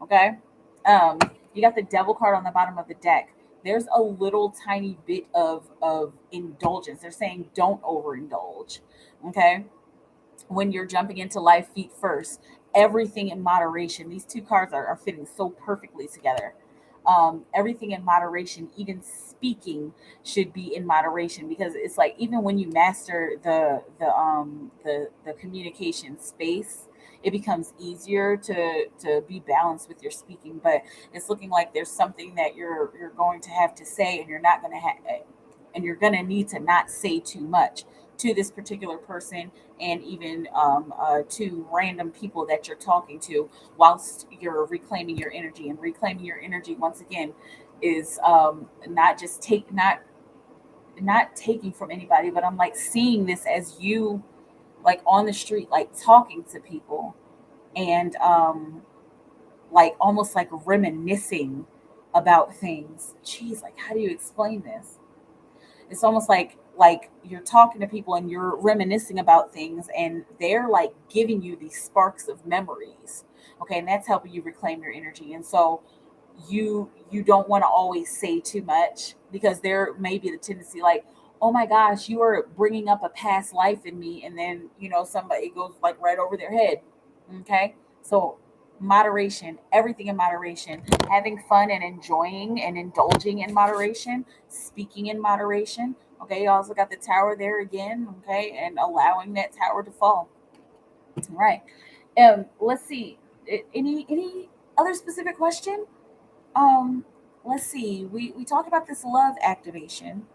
A: Okay. um you got the devil card on the bottom of the deck. There's a little tiny bit of indulgence. They're saying don't overindulge. Okay. When you're jumping into life, feet first, everything in moderation. These two cards are fitting so perfectly together. Everything in moderation, even speaking should be in moderation, because it's like even when you master the communication space, it becomes easier to be balanced with your speaking. But it's looking like there's something that you're going to have to say, and you're not going to have, and you're going to need to not say too much to this particular person, and even to random people that you're talking to, whilst you're reclaiming your energy. And reclaiming your energy, once again, is not just not taking from anybody, but I'm like seeing this as you, like on the street, like talking to people, and like almost like reminiscing about things. Jeez, like how do you explain this? It's almost like you're talking to people and you're reminiscing about things, and they're like giving you these sparks of memories. Okay, and that's helping you reclaim your energy. And so you don't want to always say too much, because there may be the tendency like, oh my gosh, you are bringing up a past life in me, and then somebody goes like right over their head. Okay, so moderation, everything in moderation, having fun and enjoying and indulging in moderation, speaking in moderation, Okay, you also got the tower there again, okay, and allowing that tower to fall. All right. Let's see. Any other specific question? Um, let's see. We talked about this love activation.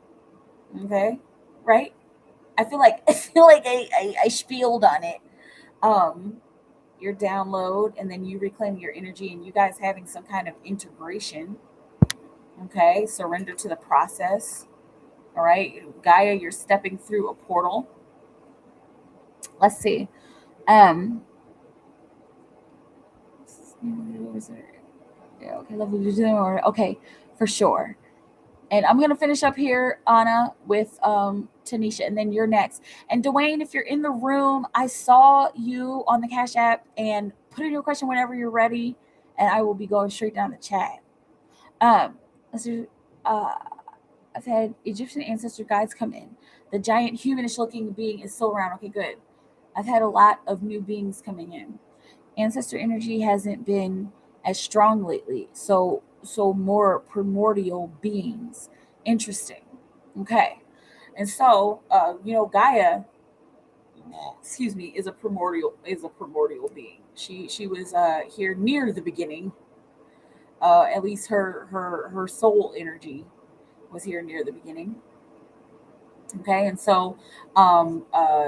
A: Okay, right? I feel like I spieled on it. Um, your download, and then you reclaim your energy, and you guys having some kind of integration. Okay, surrender to the process. All right, Gaia, you're stepping through a portal. Let's see. Um, yeah, okay, love you. Okay, for sure. And I'm gonna finish up here, Anna, with Tanisha, and then you're next. And Dwayne, if you're in the room, I saw you on the Cash App, and put in your question whenever you're ready, and I will be going straight down the chat. Um, let's do, uh, I've had Egyptian ancestor guides come in. The giant humanish looking being is still around. Okay, good. I've had a lot of new beings coming in. Ancestor energy hasn't been as strong lately. So more primordial beings. Interesting. Okay. And so Gaia, excuse me, is a primordial being. She was here near the beginning. At least her soul energy was here near the beginning. Okay, and so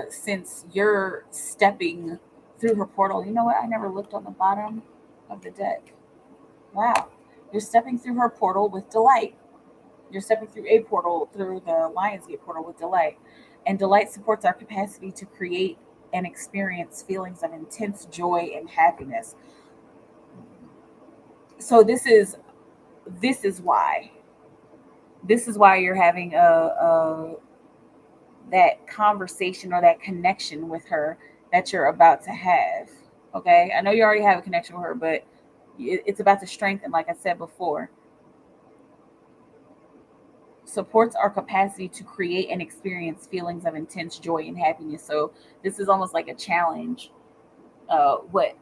A: since you're stepping through her portal, you know what? I never looked on the bottom of the deck. Wow, you're stepping through her portal with delight. You're stepping through a portal, through the Lionsgate portal with delight, and delight supports our capacity to create and experience feelings of intense joy and happiness. So this is why you're having a that conversation or that connection with her that you're about to have. Okay, I know you already have a connection with her, but it's about to strengthen, like I said before. Supports our capacity to create and experience feelings of intense joy and happiness. So this is almost like a challenge. What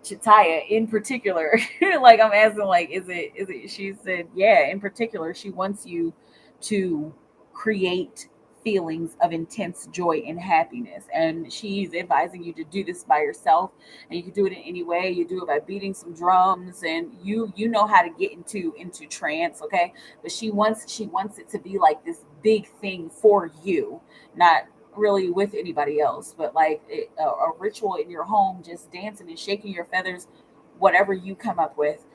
A: Chitaya in particular, like I'm asking, like, is it? She said, yeah. In particular, she wants you to create feelings of intense joy and happiness, and she's advising you to do this by yourself, and you can do it in any way. You do it by beating some drums, and you know how to get into trance, okay? But she wants it to be like this big thing for you, not really with anybody else, but like a ritual in your home, just dancing and shaking your feathers, whatever you come up with.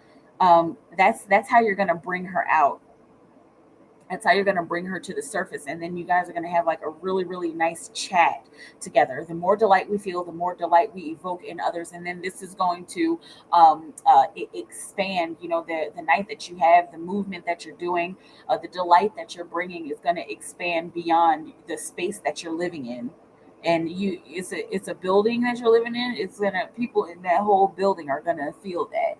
A: That's how you're gonna bring her out. That's how you're going to bring her to the surface. And then you guys are going to have like a really, really nice chat together. The more delight we feel, the more delight we evoke in others. And then this is going to expand, the night that you have, the movement that you're doing, the delight that you're bringing is going to expand beyond the space that you're living in. And it's a building that you're living in. It's gonna, people in that whole building are gonna feel that.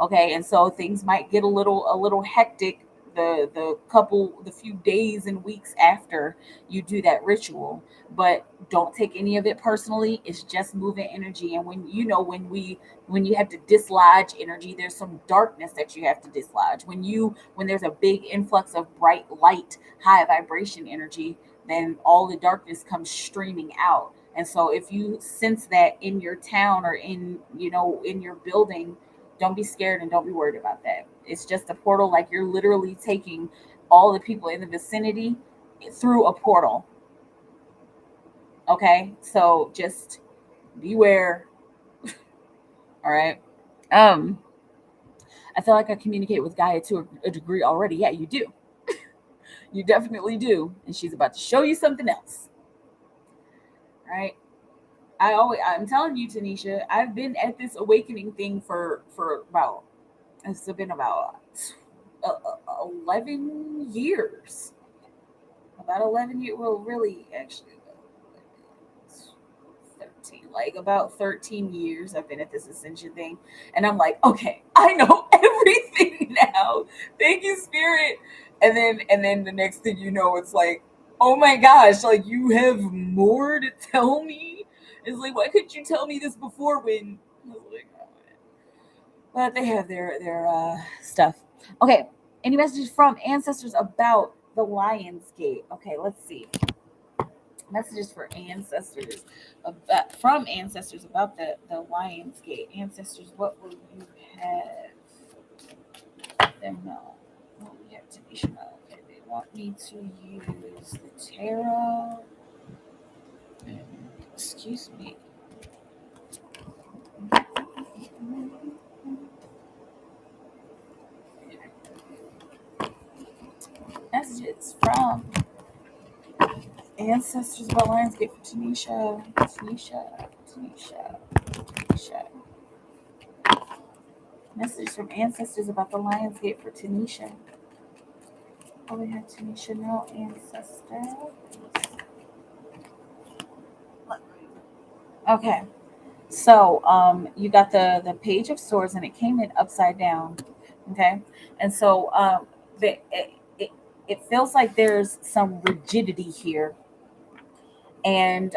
A: Okay, and so things might get a little hectic the few days and weeks after you do that ritual, but don't take any of it personally. It's just moving energy. And when you have to dislodge energy, there's some darkness that you have to dislodge. When there's a big influx of bright light, high vibration energy, then all the darkness comes streaming out. And so if you sense that in your town, or in your building, don't be scared and don't be worried about that. It's just a portal. Like, you're literally taking all the people in the vicinity through a portal. Okay, so just beware. All right. Um, I feel like I communicate with Gaia to a degree already. Yeah, you do. You definitely do. And she's about to show you something else. All right. I'm telling you, Tanisha, I've been at this awakening thing for about, it's been about 11 years. About 11 years. Well, really, actually, 13. Like, about 13 years I've been at this ascension thing. And I'm like, okay, I know everything now. Thank you, Spirit. And then the next thing you know, it's like, oh my gosh, like, you have more to tell me? It's like, why couldn't you tell me this before? When I was like, oh, but they have their stuff. Okay. Any messages from ancestors about the Lion's Gate. Okay, let's see. Messages for ancestors from ancestors about the Lion's Gate. Ancestors, what will you have them know? What will you have Tanisha know? Okay, they want me to use the tarot. Excuse me. Messages from ancestors about Lionsgate for Tanisha. Messages from ancestors about the Lionsgate for Tanisha. Oh, we have Tanisha, no ancestor. Okay. So you got the Page of Swords, and it came in upside down. Okay. And so it feels like there's some rigidity here, and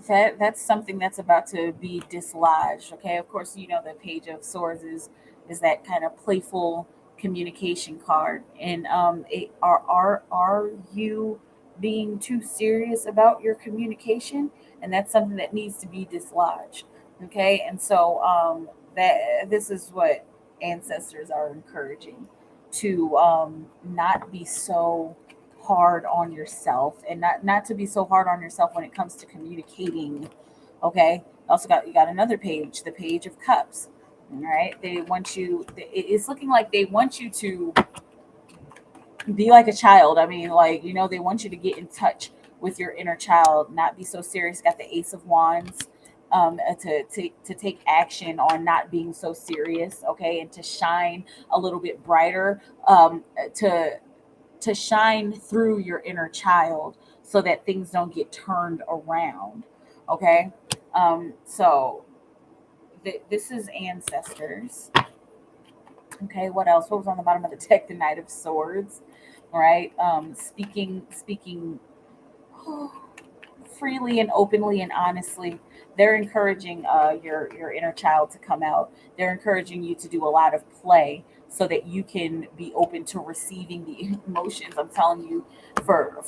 A: that's something that's about to be dislodged. Okay, of course, you know the Page of Swords is that kind of playful communication card, and are you being too serious about your communication? And that's something that needs to be dislodged. Okay, and so that this is what ancestors are encouraging, to not be so hard on yourself, and not to be so hard on yourself when it comes to communicating. Okay, also you got another page, the Page of Cups. All right, they want you, it's looking like they want you to be like a child. I mean, like, you know, they want you to get in touch with your inner child, not be so serious. Got the Ace of Wands, to take action on not being so serious. Okay, and to shine a little bit brighter, to shine through your inner child, so that things don't get turned around. Okay, so this is ancestors. Okay, what else? What was on the bottom of the deck? The Knight of Swords. All right, speaking freely and openly and honestly. They're encouraging your inner child to come out. They're encouraging you to do a lot of play, so that you can be open to receiving the emotions. I'm telling you, for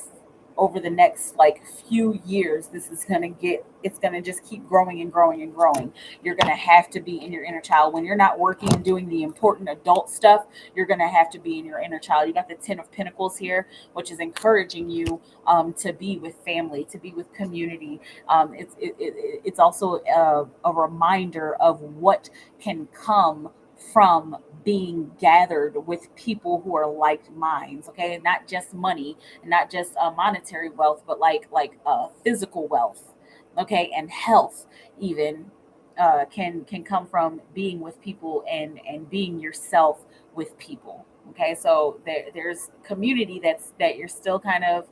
A: over the next like few years, this is gonna get, it's gonna just keep growing and growing and growing. You're gonna have to be in your inner child when you're not working and doing the important adult stuff. You're gonna have to be in your inner child. You got the Ten of Pentacles here, which is encouraging you to be with family, to be with community. It's also a reminder of what can come from being gathered with people who are like minds. Okay, not just money, not just monetary wealth, but like physical wealth. Okay, and health even can come from being with people, and being yourself with people. Okay, so there's community that you're still kind of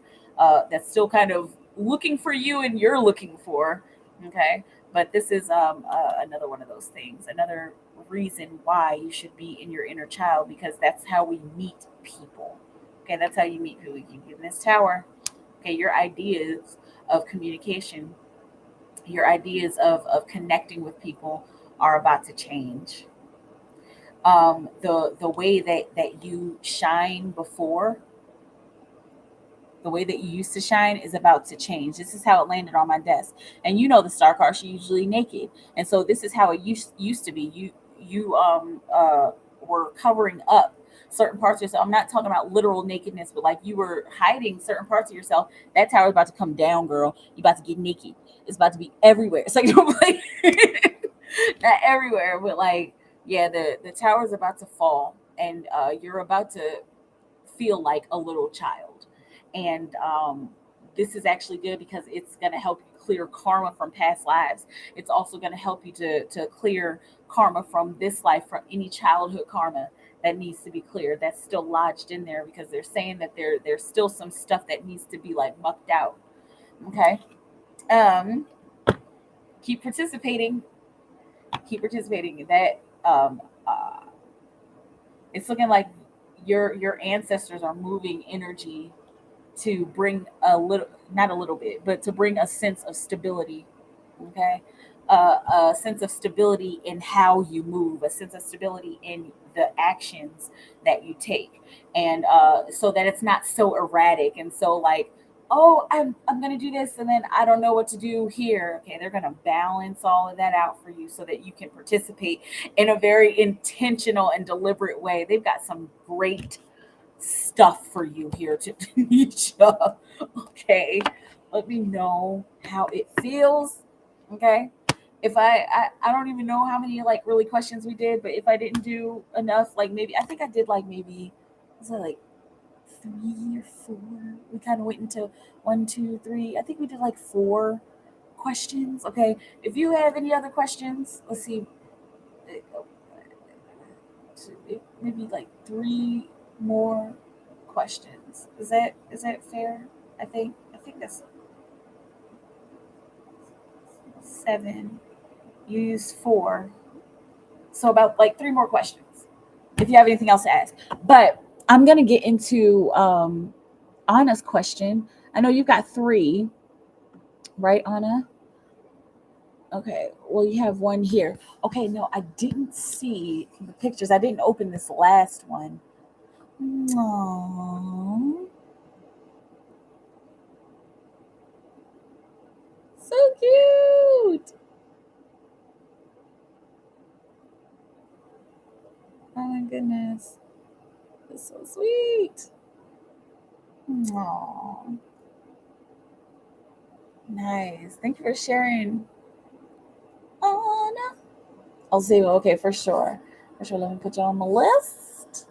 A: that's still kind of looking for you, and you're looking for. Okay, but this is another one of those things, another reason why you should be in your inner child, because that's how we meet people. Okay, that's how you meet people. You get in this tower. Okay, your ideas of communication, your ideas of connecting with people are about to change. The way that you shine before, the way that you used to shine, is about to change. This is how it landed on my desk. And you know the star card, she's usually naked. And so this is how it used to be. You were covering up certain parts of yourself. I'm not talking about literal nakedness, but like you were hiding certain parts of yourself. That tower is about to come down, girl. You about to get naked. It's about to be everywhere. It's like not everywhere, but like, yeah, the tower is about to fall, and you're about to feel like a little child. And this is actually good, because it's going to help you clear karma from past lives. It's also going to help you to clear karma from this life, from any childhood karma that needs to be cleared, that's still lodged in there, because they're saying that there's still some stuff that needs to be like mucked out. Okay, um keep participating, keep participating. That it's looking like your ancestors are moving energy to bring a little, not a little bit, but to bring a sense of stability. Okay, a sense of stability in how you move, a sense of stability in the actions that you take, and so that it's not so erratic and so like, oh, I'm gonna do this and then I don't know what to do here. Okay, they're gonna balance all of that out for you so that you can participate in a very intentional and deliberate way. They've got some great stuff for you here to Tanisha. Okay, let me know how it feels. Okay, if I don't even know how many like really questions we did, but if I didn't do enough, like maybe I think I did like maybe was it like 3 or 4. We kind of went into 1, 2, 3. I think we did like 4 questions. Okay, if you have any other questions, let's see, maybe like 3 more questions. Is that fair? I think that's 7. You used 4, so about like 3 more questions. If you have anything else to ask, but I'm gonna get into Anna's question. I know you've got 3, right, Anna? Okay. Well, you have one here. Okay. No, I didn't see the pictures. I didn't open this last one. Aww. So cute. Oh my goodness. That's so sweet. Aww. Nice. Thank you for sharing. Anna. I'll see you. Okay, for sure. For sure. Let me put you on the list.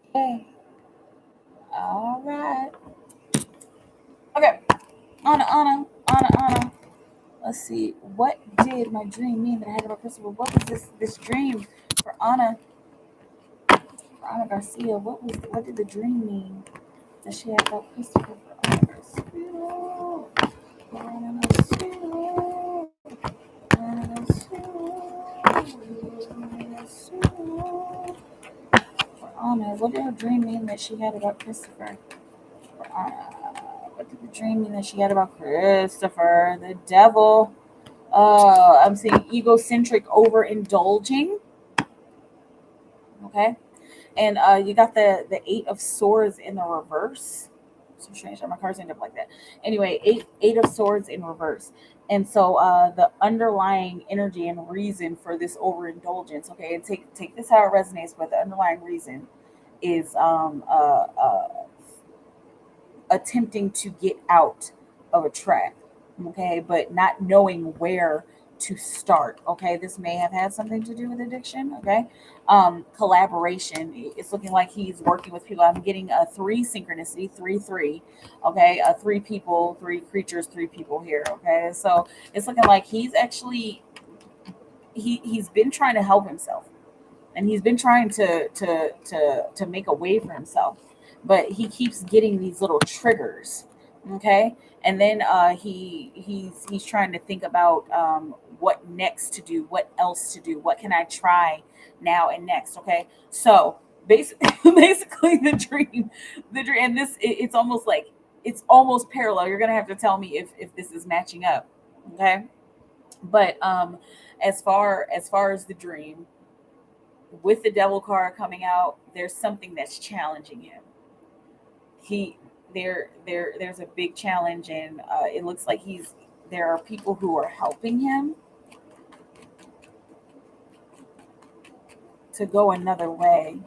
A: Okay. All right. Okay. Anna. Let's see. What did my dream mean that I had about Christopher? What was this dream for Anna? For Anna Garcia? What did the dream mean that she had about Christopher for Anna Garcia? Anna Garcia. Anna Garcia. For Anna, what did her dream mean that she had about Christopher? For Anna, what did the dream mean that she had about Christopher? The devil. I'm seeing egocentric overindulging. Okay, and you got the 8 of Swords in the reverse. So strange that my cards end up like that. Anyway, eight of Swords in reverse, and so the underlying energy and reason for this overindulgence. Okay, and take this how it resonates. But the underlying reason is attempting to get out of a trap, okay, but not knowing where to start. Okay, this may have had something to do with addiction. Okay, collaboration. It's looking like he's working with people. I'm getting a 3 synchronicity, 3 3. Okay, 3 people, 3 creatures, 3 people here. Okay, so it's looking like he's actually he's been trying to help himself, and he's been trying to make a way for himself, but he keeps getting these little triggers. Okay, and then he's trying to think about what next to do, what else to do, what can I try now and next. Okay, so basically basically the dream, and it's almost like it's almost parallel. You're gonna have to tell me if this is matching up. Okay, but as far as the dream, with the devil card coming out, there's something that's challenging him. He there's a big challenge, and it looks like he's there are people who are helping him to go another way.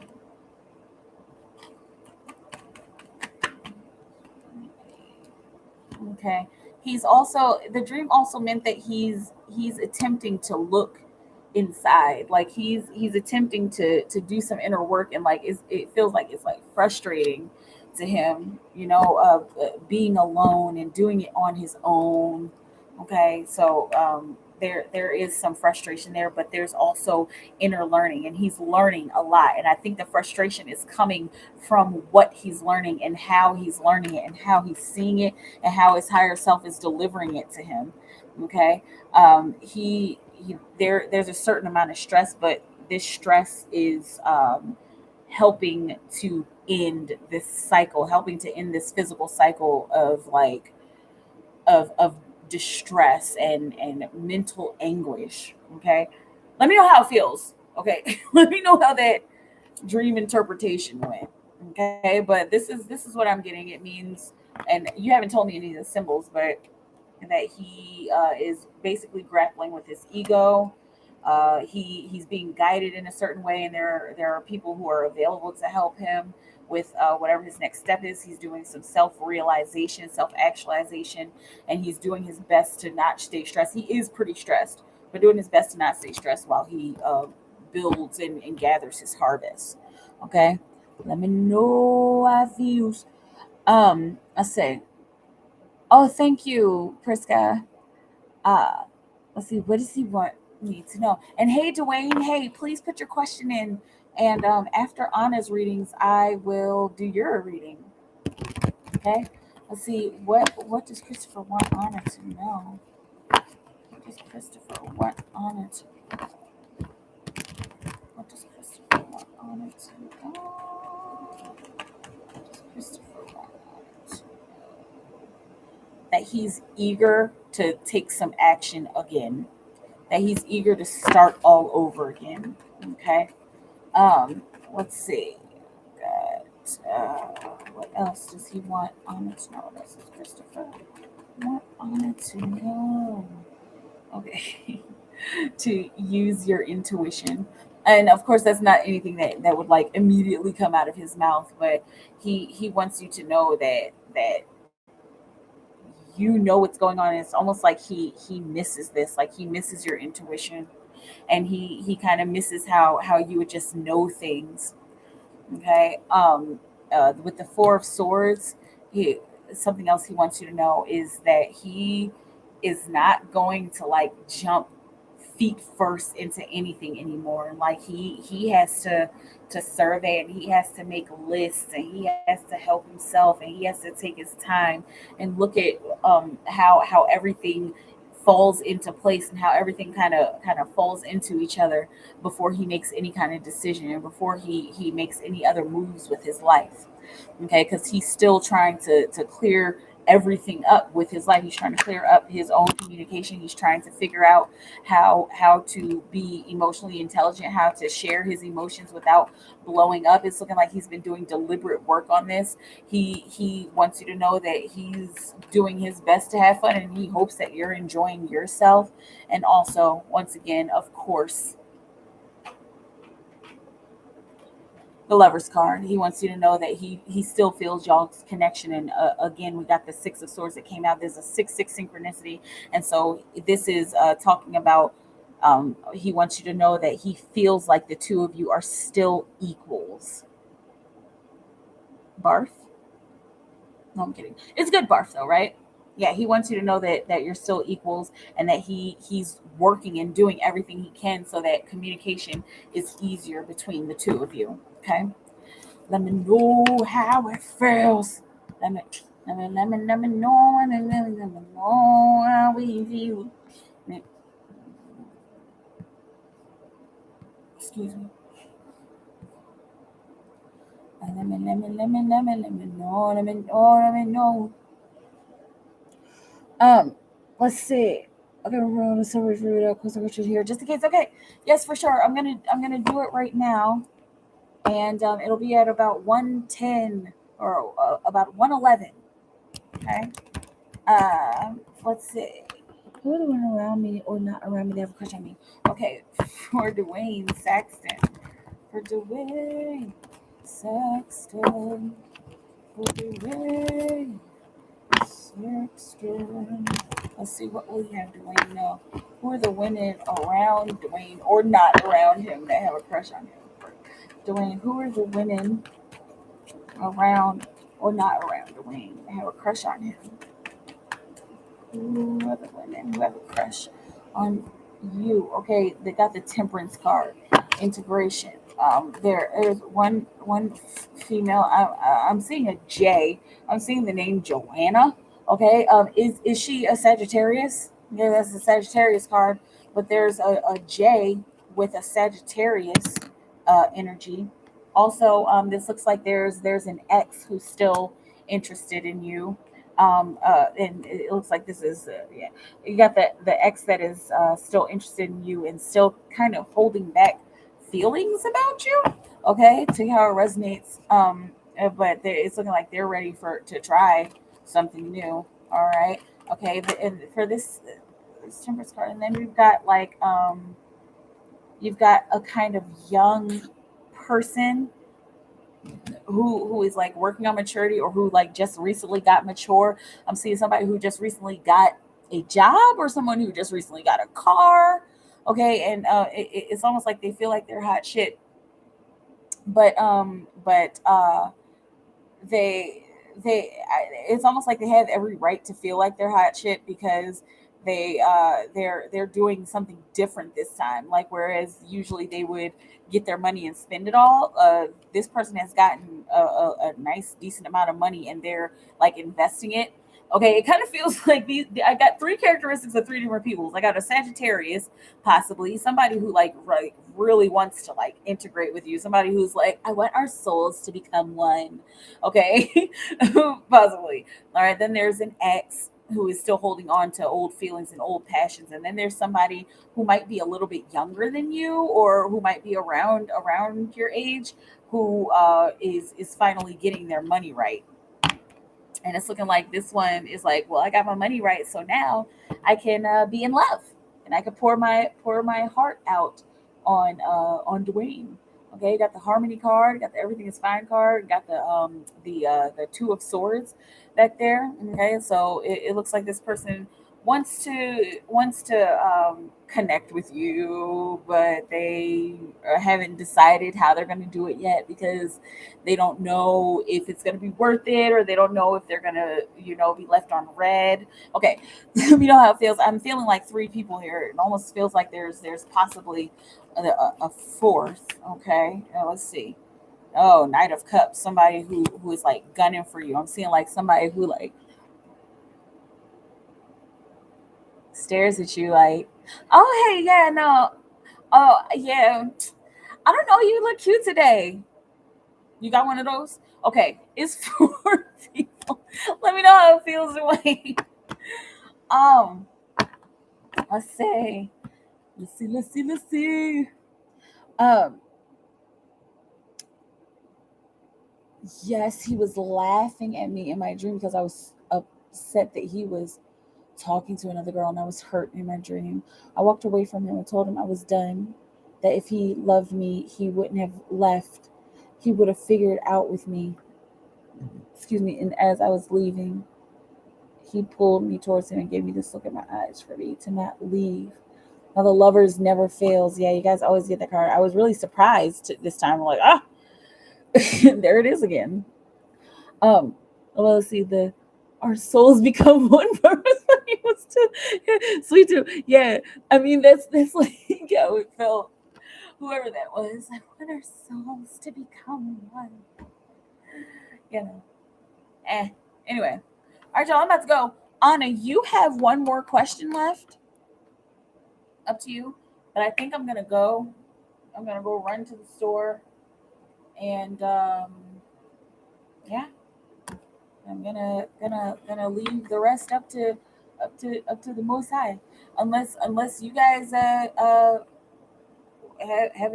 A: Okay. He's also the dream also meant that he's attempting to look inside. Like he's attempting to do some inner work, and like it feels like it's like frustrating to him, being alone and doing it on his own. Okay. So there is some frustration there, but there's also inner learning, and he's learning a lot. And I think the frustration is coming from what he's learning and how he's learning it and how he's seeing it and how his higher self is delivering it to him. Okay, there's a certain amount of stress, but this stress is helping to end this cycle, helping to end this physical cycle of like of distress and mental anguish. Okay, let me know how it feels. Okay, let me know how that dream interpretation went. Okay, but this is what I'm getting. It means, and you haven't told me any of the symbols, but that he is basically grappling with his ego. He's being guided in a certain way, and there are people who are available to help him with whatever his next step is. He's doing some self realization, self actualization, and he's doing his best to not stay stressed. He is pretty stressed, but doing his best to not stay stressed while he builds and gathers his harvest. Okay, let me know how it feels. I say, oh, thank you, Priska. Uh, let's see, what does he want me to know? And hey, Dwayne, hey, please put your question in. And after Anna's readings, I will do your reading. Okay. Let's see, what does Christopher want Anna to know? What does Christopher want Anna to What does Christopher want Anna to know? What does Christopher want Anna to That he's eager to take some action again. That he's eager to start all over again. Okay. Let's see. Got, what else does he want Anna to know? This is Christopher. Want Anna to know. Okay. To use your intuition. And of course that's not anything that would like immediately come out of his mouth, but he wants you to know that you know what's going on. It's almost like he misses this, like he misses your intuition, and he kind of misses how you would just know things. Okay. With the Four of Swords, he something else he wants you to know is that he is not going to like jump feet first into anything anymore. Like he has to survey, and he has to make lists, and he has to help himself, and he has to take his time and look at how everything falls into place, and how everything kind of falls into each other before he makes any kind of decision, and before he makes any other moves with his life. Okay, because he's still trying to clear everything up with his life. He's trying to clear up his own communication. He's trying to figure out how to be emotionally intelligent, how to share his emotions without blowing up. It's looking like he's been doing deliberate work on this. He wants you to know that he's doing his best to have fun, and he hopes that you're enjoying yourself. And also, once again, of course, the Lover's card. He wants you to know that he still feels y'all's connection. And again, we got the Six of Swords that came out. There's a 6-6 synchronicity, and so this is talking about. He wants you to know that he feels like the two of you are still equals. Barth? No, I'm kidding. It's good, Barth, though, right? Yeah, he wants you to know that you're still equals, and that he's working and doing everything he can so that communication is easier between the two of you. Okay. Let me know how it feels. Let me know how we feel. Excuse me. Let me know. Um, let's see. Okay, we're on a silver video, close Richard here, just in case. Okay, yes, for sure. I'm gonna do it right now, and it'll be at about 1:10 or about 1:11. Okay. Let's see. Who do want around me or not around me? They have a crush on me. Okay, for Dwayne Saxton. For Dwayne Saxton. For Dwayne Saxton. Let's see what we have Dwayne know. Who are the women around Dwayne or not around him that have a crush on him? Dwayne, who are the women around or not around Dwayne that have a crush on him? Who are the women who have a crush on you? Okay, they got the Temperance card. Integration. There's one female. I'm seeing a J. I'm seeing the name Joanna. Okay. Is she a Sagittarius? Yeah, that's the Sagittarius card. But there's a J with a Sagittarius energy. Also, this looks like there's an ex who's still interested in you. And it looks like this is yeah, you got the ex that is still interested in you and still kind of holding back feelings about you. Okay, to how it resonates. But it's looking like they're ready for to try something new. All right. Okay. And for this Temperance card, and then we've got like you've got a kind of young person who is like working on maturity or who like just recently got mature. I'm seeing somebody who just recently got a job or someone who just recently got a car. Okay, and it's almost like they feel like they're hot shit, but they it's almost like they have every right to feel like they're hot shit because they're doing something different this time, like whereas usually they would get their money and spend it all. This person has gotten a nice decent amount of money and they're like investing it. Okay, it kind of feels like these. I got three characteristics of three different people. I got a Sagittarius, possibly somebody who like really wants to like integrate with you. Somebody who's like, I want our souls to become one. Okay, possibly. All right, then there's an ex who is still holding on to old feelings and old passions, and then there's somebody who might be a little bit younger than you or who might be around your age who is finally getting their money right. And it's looking like this one is like, well, I got my money right, so now I can be in love and I can pour my heart out on Dwayne. Okay, got the harmony card, got the everything is fine card, got the two of swords back there. Okay, so it looks like this person wants to connect with you, but they haven't decided how they're going to do it yet because they don't know if it's going to be worth it or they don't know if they're going to be left on red. Okay, you know how it feels. I'm feeling like three people here. It almost feels like there's possibly a fourth. Okay, let's see. Oh, Knight of Cups, somebody who is like gunning for you. I'm seeing like somebody who like stares at you like, oh hey, yeah, no, oh yeah, I don't know, you look cute today. You got one of those? Okay, it's for people. Let me know how it feels away. Um, let's see. Let's see. Um, yes, he was laughing at me in my dream because I was upset that he was talking to another girl and I was hurt in my dream. I walked away from him and told him I was done. That if he loved me, he wouldn't have left. He would have figured out with me. Excuse me. And as I was leaving, he pulled me towards him and gave me this look in my eyes for me to not leave. Now the lovers never fails. Yeah, you guys always get that card. I was really surprised this time. I'm like, there it is again. Well, let's see the our souls become one purpose. He was too sweet too. Yeah, I mean that's like how it felt. Whoever that was, I want our souls to become one. You know. Eh. Anyway, all right, y'all. I'm about to go. Anna, you have one more question left. Up to you. But I think I'm gonna go. I'm gonna go run to the store and yeah, I'm gonna leave the rest up to the Most High, unless you guys have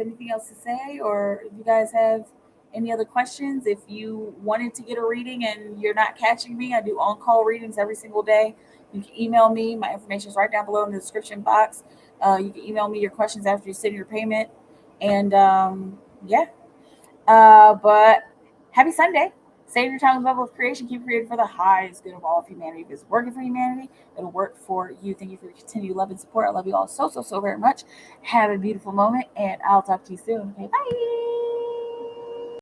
A: anything else to say, or if you guys have any other questions. If you wanted to get a reading and you're not catching me, I do on call readings every single day. You can email me. My information is right down below in the description box. You can email me your questions after you send your payment, and yeah. But happy Sunday. Save your time in the bubble of creation. Keep creating for the highest good of all of humanity. If it's working for humanity, it'll work for you. Thank you for your continued love and support. I love you all so very much. Have a beautiful moment, and I'll talk to you soon. Okay, bye.